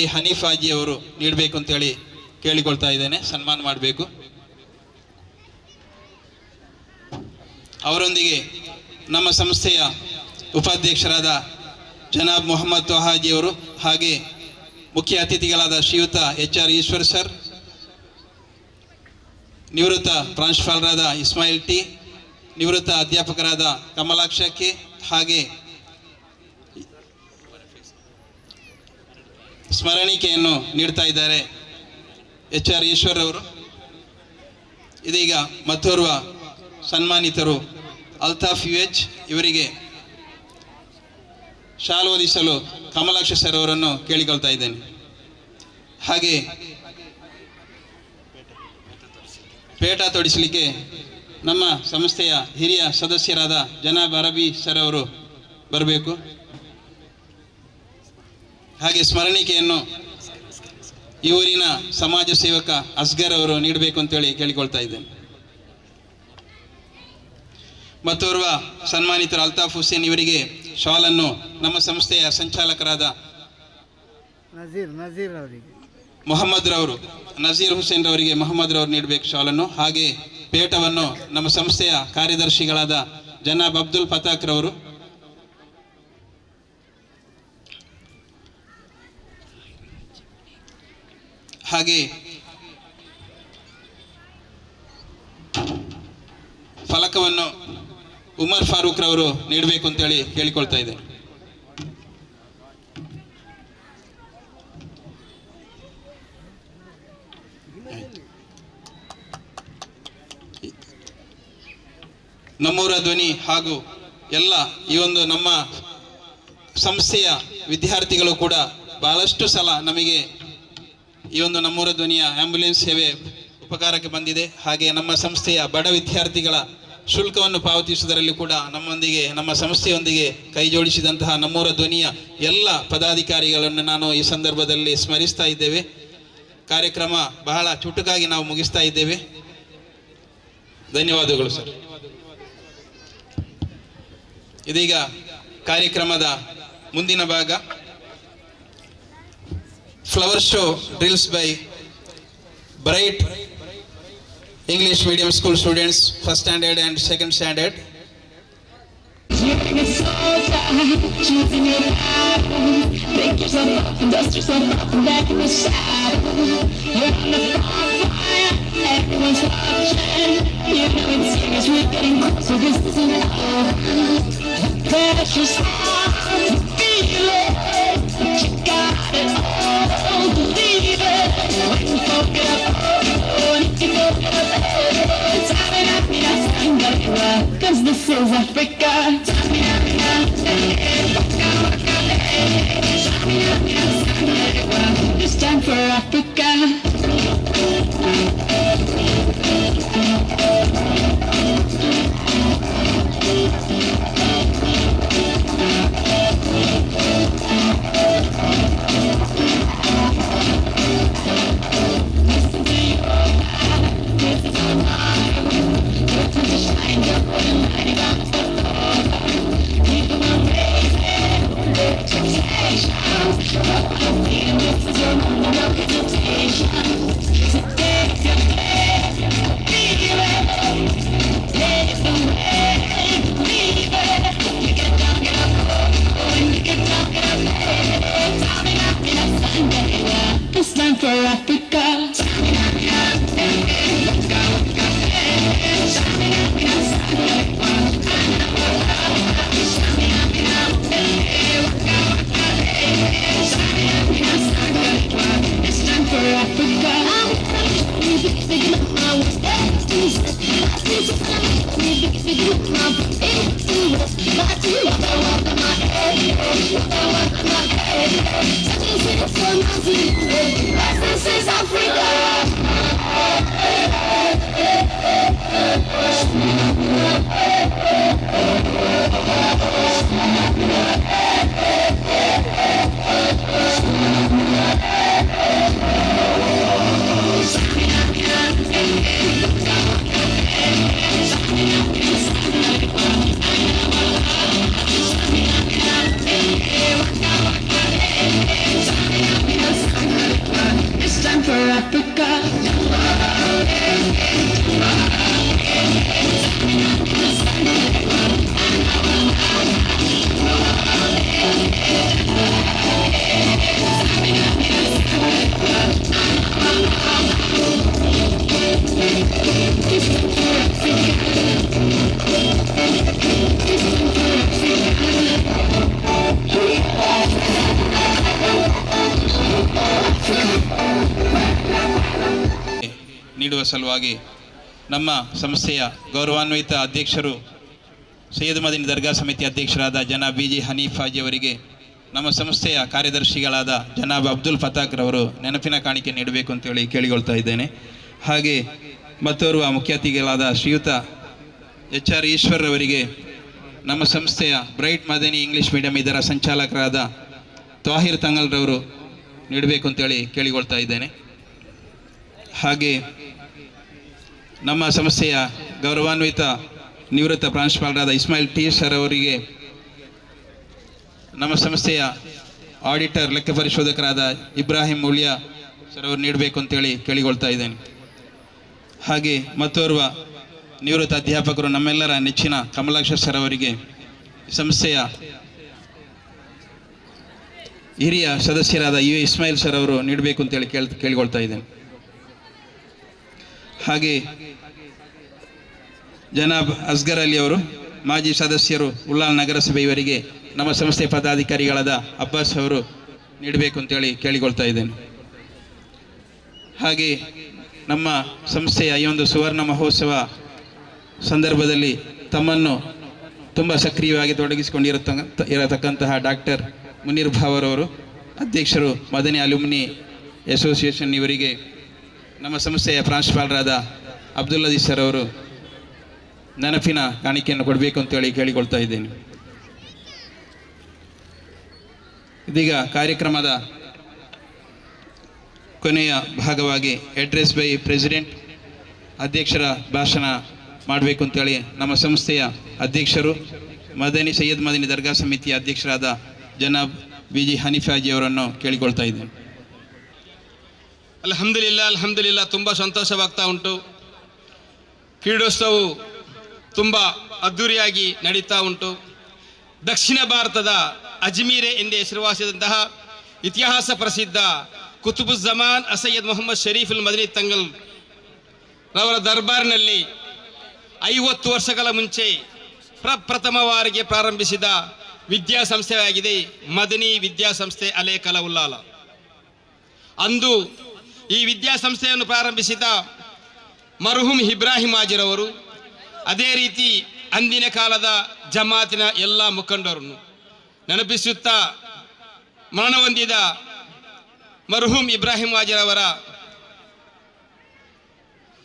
ಈ ಹನೀಫಾಜಿ ಅವರು ನೀಡಬೇಕು ಅಂತೇಳಿ ಕೇಳಿಕೊಳ್ತಾ ಇದ್ದೇನೆ, ಸನ್ಮಾನ ಮಾಡಬೇಕು. ಅವರೊಂದಿಗೆ ನಮ್ಮ ಸಂಸ್ಥೆಯ ಉಪಾಧ್ಯಕ್ಷರಾದ ಜನಾಬ್ ಮೊಹಮ್ಮದ್ ತೊಹಾಜಿ ಅವರು, ಹಾಗೆ ಮುಖ್ಯ ಅತಿಥಿಗಳಾದ ಶ್ರೀಯುತ HR ಈಶ್ವರ್ ಸರ್, ನಿವೃತ್ತ ಪ್ರಾಂಶುಪಾಲರಾದ ಇಸ್ಮಾಯಿಲ್ ಟಿ, ನಿವೃತ್ತ ಅಧ್ಯಾಪಕರಾದ ಕಮಲಾಕ್ಷ ಕೆ, ಹಾಗೆ ಸ್ಮರಣಿಕೆಯನ್ನು ನೀಡ್ತಾ ಇದ್ದಾರೆ HR ಈಶ್ವರ್ ಅವರು. ಇದೀಗ ಮತ್ತೋರ್ವ ಸನ್ಮಾನಿತರು ಅಲ್ತಾಫ್ UH, ಇವರಿಗೆ ಶಾಲು ಓದಿಸಲು ಕಮಲಾಕ್ಷ ಸರ್ ಅವರನ್ನು ಕೇಳಿಕೊಳ್ತಾ ಇದ್ದೇನೆ. ಹಾಗೆ ಪೇಟ ತೊಡಿಸಲಿಕ್ಕೆ ನಮ್ಮ ಸಂಸ್ಥೆಯ ಹಿರಿಯ ಸದಸ್ಯರಾದ ಜನಾಬ್ ಅರಬಿ ಸರ್ ಅವರು ಬರಬೇಕು. ಹಾಗೆ ಸ್ಮರಣಿಕೆಯನ್ನು ಈ ಊರಿನ ಸಮಾಜ ಸೇವಕ ಅಸ್ಗರ್ ಅವರು ನೀಡಬೇಕು ಅಂತೇಳಿ ಕೇಳಿಕೊಳ್ತಾ ಇದ್ದೇನೆ. ಮತ್ತೋರ್ವ ಸನ್ಮಾನಿತರು ಅಲ್ತಾಫ್ ಹುಸೇನ್, ಇವರಿಗೆ ಶಾಲನ್ನು ನಮ್ಮ ಸಂಸ್ಥೆಯ ಸಂಚಾಲಕರಾದ ನಜೀರ್ ಹುಸೇನ್ ರವರಿಗೆ ಮೊಹಮ್ಮದ್ ರವರು ನೀಡಬೇಕು ಶಾಲನ್ನು. ಹಾಗೆ ಪೇಟವನ್ನು ನಮ್ಮ ಸಂಸ್ಥೆಯ ಕಾರ್ಯದರ್ಶಿಗಳಾದ ಜನಾಬ್ ಅಬ್ದುಲ್ ಫತಾಕ್ ರವರು, ಹಾಗೆ ಫಲಕವನ್ನು ಉಮರ್ ಫಾರೂಕ್ ರವರು ನೀಡಬೇಕು ಅಂತೇಳಿ ಕೇಳಿಕೊಳ್ತಾ ಇದೆ. ನಮ್ಮೂರ ಧ್ವನಿ ಹಾಗೂ ಎಲ್ಲ ಈ ಒಂದು ನಮ್ಮ ಸಂಸ್ಥೆಯ ವಿದ್ಯಾರ್ಥಿಗಳು ಕೂಡ ಬಹಳಷ್ಟು ಸಲ ನಮಗೆ ಈ ಒಂದು ನಮ್ಮೂರ ಧ್ವನಿಯ ಆಂಬ್ಯುಲೆನ್ಸ್ ಸೇವೆ ಉಪಕಾರಕ್ಕೆ ಬಂದಿದೆ. ಹಾಗೆ ನಮ್ಮ ಸಂಸ್ಥೆಯ ಬಡ ವಿದ್ಯಾರ್ಥಿಗಳ ಶುಲ್ಕವನ್ನು ಪಾವತಿಸುವುದರಲ್ಲಿ ಕೂಡ ನಮ್ಮೊಂದಿಗೆ, ನಮ್ಮ ಸಂಸ್ಥೆಯೊಂದಿಗೆ ಕೈ ಜೋಡಿಸಿದಂತಹ ನಮ್ಮೂರ ಧ್ವನಿಯ ಎಲ್ಲ ಪದಾಧಿಕಾರಿಗಳನ್ನು ನಾನು ಈ ಸಂದರ್ಭದಲ್ಲಿ ಸ್ಮರಿಸ್ತಾ ಇದ್ದೇವೆ. ಕಾರ್ಯಕ್ರಮ ಬಹಳ ಚುಟುಕಾಗಿ ನಾವು ಮುಗಿಸ್ತಾ ಇದ್ದೇವೆ. ಧನ್ಯವಾದಗಳು ಸರ್. ಇದೀಗ ಕಾರ್ಯಕ್ರಮದ ಮುಂದಿನ ಭಾಗ flower show drills by bright English medium school students, first standard and second standard. Choosing your battle, pick yourself up and dust yourself off and back in the saddle. You're on the front line, everyone's watching. You know it's serious, we're getting closer, this isn't over. Pressure's on, feel it, but you got it all, believe it. When you forget up, and if you forget up, cause this is Africa. It's time for Africa. It's time for Africa. It's time for Africa. This is Africa. It's time for Africa. ನೀಡುವ ಸಲುವಾಗಿ ನಮ್ಮ ಸಂಸ್ಥೆಯ ಗೌರವಾನ್ವಿತ ಅಧ್ಯಕ್ಷರು ಸೈಯದ್ ಮದನಿ ದರ್ಗಾ ಸಮಿತಿ ಅಧ್ಯಕ್ಷರಾದ ಜನಾಬ್ BG ಹನೀಫ್ ಹಾಜಿ ಅವರಿಗೆ ನಮ್ಮ ಸಂಸ್ಥೆಯ ಕಾರ್ಯದರ್ಶಿಗಳಾದ ಜನಾಬ್ ಅಬ್ದುಲ್ ಫತಾಕ್ ರವರು ನೆನಪಿನ ಕಾಣಿಕೆ ನೀಡಬೇಕು ಅಂತೇಳಿ ಕೇಳಿಕೊಳ್ತಾ ಇದ್ದೇನೆ. ಹಾಗೆ ಮತ್ತೋರ್ವ ಮುಖ್ಯ ಅತಿಥಿಗಳಾದ ಶ್ರೀಯುತ HR ಈಶ್ವರ್ ಅವರಿಗೆ ನಮ್ಮ ಸಂಸ್ಥೆಯ ಬ್ರೈಟ್ ಮದನಿ ಇಂಗ್ಲೀಷ್ ಮೀಡಿಯಂ ಇದರ ಸಂಚಾಲಕರಾದ ತಾಹಿರ್ ತಂಗಲ್ ರವರು ನೀಡಬೇಕು ಅಂತೇಳಿ ಕೇಳಿಕೊಳ್ತಾ ಇದ್ದೇನೆ. ಹಾಗೆ ನಮ್ಮ ಸಂಸ್ಥೆಯ ಗೌರವಾನ್ವಿತ ನಿವೃತ್ತ ಪ್ರಾಂಶುಪಾಲರಾದ ಇಸ್ಮಾಯಿಲ್ T ಸರ್ ಅವರಿಗೆ ನಮ್ಮ ಸಂಸ್ಥೆಯ ಆಡಿಟರ್ ಲೆಕ್ಕ ಪರಿಶೋಧಕರಾದ ಇಬ್ರಾಹಿಂ ಉಳಿಯಾ ಸರ್ ಅವರು ನೀಡಬೇಕು ಅಂತೇಳಿ ಕೇಳಿಕೊಳ್ತಾ ಇದ್ದೇನೆ. ಹಾಗೆ ಮತ್ತೋರ್ವ ನಿವೃತ್ತ ಅಧ್ಯಾಪಕರು ನಮ್ಮೆಲ್ಲರ ನೆಚ್ಚಿನ ಕಮಲಾಕ್ಷ ಸರ್ ಅವರಿಗೆ ಸಂಸ್ಥೆಯ ಹಿರಿಯ ಸದಸ್ಯರಾದ UA ಇಸ್ಮಾಯಿಲ್ ಸರ್ ಅವರು ನೀಡಬೇಕು ಅಂತೇಳಿ ಕೇಳಿಕೊಳ್ತಾ ಇದ್ದೇನೆ. ಹಾಗೆ ಜನಾಬ್ ಅಸ್ಗರ್ ಅಲಿ ಅವರು ಮಾಜಿ ಸದಸ್ಯರು ಉಳ್ಳಾಲ್ ನಗರಸಭೆ ಇವರಿಗೆ ನಮ್ಮ ಸಂಸ್ಥೆ ಪದಾಧಿಕಾರಿಗಳಾದ ಅಬ್ಬಾಸ್ ಅವರು ನೀಡಬೇಕು ಅಂತೇಳಿ ಕೇಳಿಕೊಳ್ತಾ ಇದ್ದೇನೆ. ಹಾಗೆ ನಮ್ಮ ಸಂಸ್ಥೆಯ ಈ ಒಂದು ಸುವರ್ಣ ಮಹೋತ್ಸವ ಸಂದರ್ಭದಲ್ಲಿ ತಮ್ಮನ್ನು ತುಂಬ ಸಕ್ರಿಯವಾಗಿ ತೊಡಗಿಸಿಕೊಂಡಿರತಕ್ಕಂತಹ ಡಾಕ್ಟರ್ ಮುನೀರ್ ಭಾವರವರು ಅಧ್ಯಕ್ಷರು ಮದನಿ ಅಲ್ಯುಮಿನಿ ಅಸೋಸಿಯೇಷನ್ ಇವರಿಗೆ ನಮ್ಮ ಸಂಸ್ಥೆಯ ಪ್ರಾಂಶುಪಾಲರಾದ ಅಬ್ದುಲ್ ಅಜೀಜ್ ಸರ್ ಅವರು ನೆನಪಿನ ಕಾಣಿಕೆಯನ್ನು ಕೊಡಬೇಕು ಅಂತೇಳಿ ಕೇಳಿಕೊಳ್ತಾ ಇದ್ದೇನೆ. ಇದೀಗ ಕಾರ್ಯಕ್ರಮದ ಕೊನೆಯ ಭಾಗವಾಗಿ ಅಡ್ರೆಸ್ ಬೈ ಪ್ರೆಸಿಡೆಂಟ್ ಅಧ್ಯಕ್ಷರ ಭಾಷಣ ಮಾಡಬೇಕು ಅಂತೇಳಿ ನಮ್ಮ ಸಂಸ್ಥೆಯ ಅಧ್ಯಕ್ಷರು ಸೈಯದ್ ಮದನಿ ದರ್ಗಾ ಸಮಿತಿಯ ಅಧ್ಯಕ್ಷರಾದ ಜನಾಬ್ BG ಹನೀಫ್ ಹಾಜಿ ಅವರನ್ನು ಕೇಳಿಕೊಳ್ತಾ ಇದ್ದೇನೆ. ಅಲ್ಹಮ್ದುಲಿಲ್ಲಾ ತುಂಬ ಸಂತೋಷವಾಗ್ತಾ ಉಂಟು. ಕ್ರೀಡೋತ್ಸವವು ತುಂಬ ಅದ್ಧೂರಿಯಾಗಿ ನಡೀತಾ ಉಂಟು. ದಕ್ಷಿಣ ಭಾರತದ ಅಜ್ಮೀರೆ ಎಂದೇ ಹೆಸರುವಾಸಿಯಾದಂತಹ ಇತಿಹಾಸ ಪ್ರಸಿದ್ಧ ಕುತುಬುಜ್ಜಮಾನ್ ಅಸಯ್ಯದ್ ಮೊಹಮ್ಮದ್ ಶರೀಫುಲ್ ಮದನಿ ತಂಗಲ್ ರವರ ದರ್ಬಾರ್ನಲ್ಲಿ 50 ವರ್ಷಗಳ ಮುಂಚೆ ಪ್ರಪ್ರಥಮವಾರಿಗೆ ಪ್ರಾರಂಭಿಸಿದ ವಿದ್ಯಾಸಂಸ್ಥೆಯಾಗಿದೆ ಮದನಿ ವಿದ್ಯಾಸಂಸ್ಥೆ ಅಲೇಕಲ ಉಲ್ಲಾಲ. ಅಂದು ಈ ವಿದ್ಯಾಸಂಸ್ಥೆಯನ್ನು ಪ್ರಾರಂಭಿಸಿದ ಮರ್ಹೂಮ್ ಇಬ್ರಾಹಿಂ ಹಾಜಿರವರು, ಅದೇ ರೀತಿ ಅಂದಿನ ಕಾಲದ ಜಮಾತಿನ ಎಲ್ಲ ಮುಖಂಡರನ್ನು ನೆನಪಿಸುತ್ತಾ ಮರಣ ಹೊಂದಿದ ಮರ್ಹೂಮ್ ಇಬ್ರಾಹಿಂ ಹಾಜಿರವರ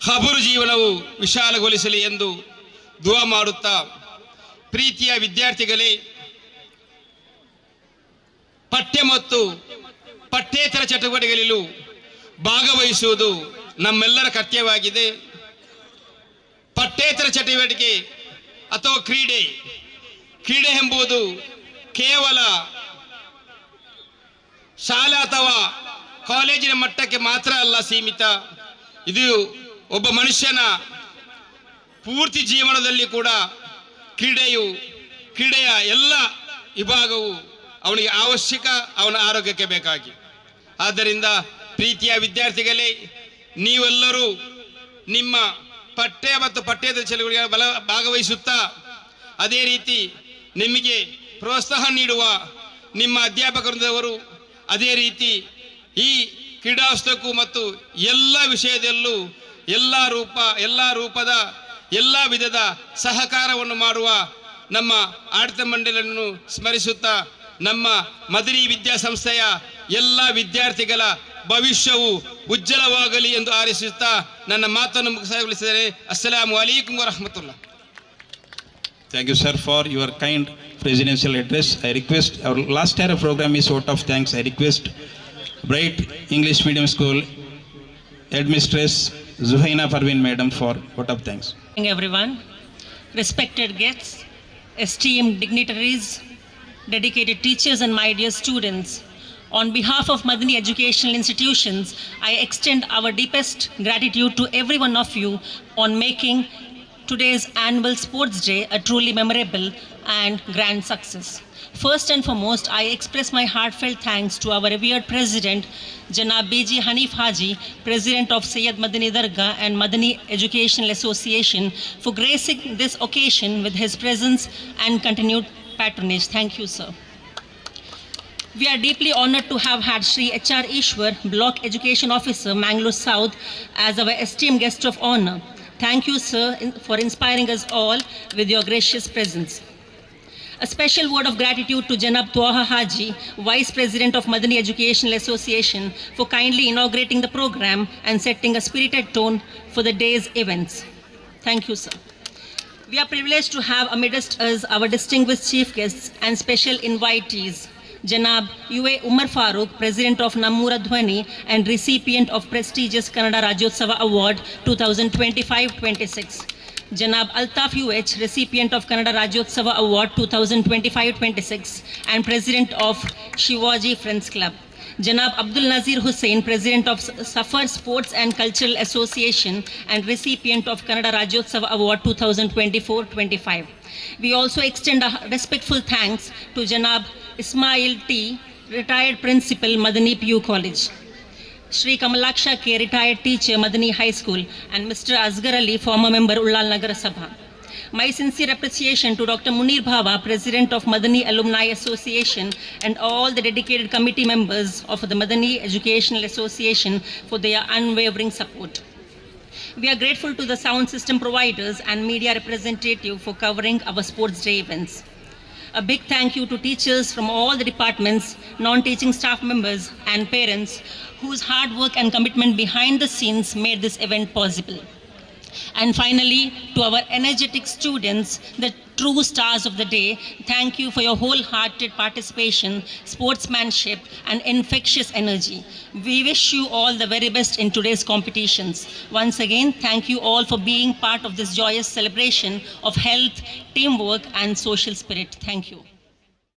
ಖಬರು ಜೀವನವು ವಿಶಾಲಗೊಳಿಸಲಿ ಎಂದು ದುವಾ ಮಾಡುತ್ತಾ, ಪ್ರೀತಿಯ ವಿದ್ಯಾರ್ಥಿಗಳೇ, ಪಠ್ಯ ಮತ್ತು ಪಠ್ಯೇತರ ಚಟುವಟಿಕೆಗಳಲ್ಲೂ ಭಾಗವಹಿಸುವುದು ನಮ್ಮೆಲ್ಲರ ಕರ್ತವ್ಯವಾಗಿದೆ. ಪಠ್ಯೇತರ ಚಟುವಟಿಕೆ ಅಥವಾ ಕ್ರೀಡೆ ಎಂಬುದು ಕೇವಲ ಶಾಲಾ ಅಥವಾ ಕಾಲೇಜಿನ ಮಟ್ಟಕ್ಕೆ ಮಾತ್ರ ಅಲ್ಲ ಸೀಮಿತ, ಇದು ಒಬ್ಬ ಮನುಷ್ಯನ ಪೂರ್ತಿ ಜೀವನದಲ್ಲಿ ಕೂಡ ಕ್ರೀಡೆಯ ಎಲ್ಲ ವಿಭಾಗವು ಅವನಿಗೆ ಅವಶ್ಯಕ, ಅವನ ಆರೋಗ್ಯಕ್ಕೆ ಬೇಕಾಗಿ. ಆದ್ದರಿಂದ ಪ್ರೀತಿಯ ವಿದ್ಯಾರ್ಥಿಗಳೇ, ನೀವೆಲ್ಲರೂ ನಿಮ್ಮ ಪಠ್ಯ ಮತ್ತು ಪಠ್ಯೇತರ ಚಟುವಟಿಕೆಗಳ ಭಾಗವಹಿಸುತ್ತಾ ಅದೇ ರೀತಿ ನಿಮಗೆ ಪ್ರೋತ್ಸಾಹ ನೀಡುವ ನಿಮ್ಮ ಅಧ್ಯಾಪಕರವರು ಅದೇ ರೀತಿ ಈ ಕ್ರೀಡಾವಸ್ಥಕ್ಕೂ ಮತ್ತು ಎಲ್ಲ ವಿಷಯದಲ್ಲೂ ಎಲ್ಲ ರೂಪದ ಎಲ್ಲ ವಿಧದ ಸಹಕಾರವನ್ನು ಮಾಡುವ ನಮ್ಮ ಆಡಳಿತ ಮಂಡಳಿಯನ್ನು ಸ್ಮರಿಸುತ್ತಾ ನಮ್ಮ ಮದನಿ ವಿದ್ಯಾಸಂಸ್ಥೆಯ ಎಲ್ಲ ವಿದ್ಯಾರ್ಥಿಗಳ ಭವಿಷ್ಯವು ಉಜ್ವಲವಾಗಲಿ ಎಂದು ಹಾರೈಸುತ್ತಾ ನನ್ನ ಮಾತನ್ನು ಮುಗಿಸಗೊಳಿಸಿದರೆ ಅಸ್ಸಲಾಮು ಅಲೈಕುಂ ವರಹಮತುಲ್ಲಾಹ್. Thank you, sir, for your kind presidential address. I request, our last year program is vote of thanks. I request Bright English Medium School Headmistress Zuhaina Parveen Madam for vote of thanks. Good morning, everyone. Respected guests, esteemed dignitaries, dedicated teachers, and my dear students. On behalf of Madani Educational Institutions, I extend our deepest gratitude to every one of you on making today's annual Sports Day a truly memorable and grand success. First and foremost, I express my heartfelt thanks to our revered President, Janab B.G. Hanif Haji, President of Sayyid Madani Dargah and Madani Educational Association, for gracing this occasion with his presence and continued patronage. Thank you, sir. We are deeply honored to have had Shri H.R. Ishwar, Block Education Officer, Mangalore South, as our esteemed guest of honor. Thank you, sir, for inspiring us all with your gracious presence. A special word of gratitude to Janab Twaha Haji, Vice President of Madani Educational Association, for kindly inaugurating the program and setting a spirited tone for the day's events. Thank you, sir. We are privileged to have amidst us our distinguished chief guests and special invitees, Janab U.A. Umar Farooq, President of Nammura Dhwani and recipient of prestigious Kannada Rajyotsava Award 2025-26. Janab Altaf UH, recipient of Kannada Rajyotsava Award 2025-26 and President of Shivaji Friends Club. Janab Abdul Nazir Hussain, President of Safar Sports and Cultural Association and recipient of Kannada Rajyotsava Award 2024-25. We also extend a respectful thanks to Janab Ismail T, retired Principal, Madani PU College. Shri Kamalaksha K, retired teacher, Madani High School, and Mr. Asghar Ali, former member, Ullal Nagar Sabha. My sincere appreciation to Dr. Munir Bhava, President of Madani Alumni Association, and all the dedicated committee members of the Madani Educational Association for their unwavering support. We are grateful to the sound system providers and media representative for covering our Sports Day events. A big thank you to teachers from all the departments, non-teaching staff members, and parents whose hard work and commitment behind the scenes made this event possible. And finally, to our energetic students, the true stars of the day, thank you for your wholehearted participation, sportsmanship, and infectious energy. We wish you all the very best in today's competitions. Once again, thank you all for being part of this joyous celebration of health, teamwork, and social spirit. Thank you.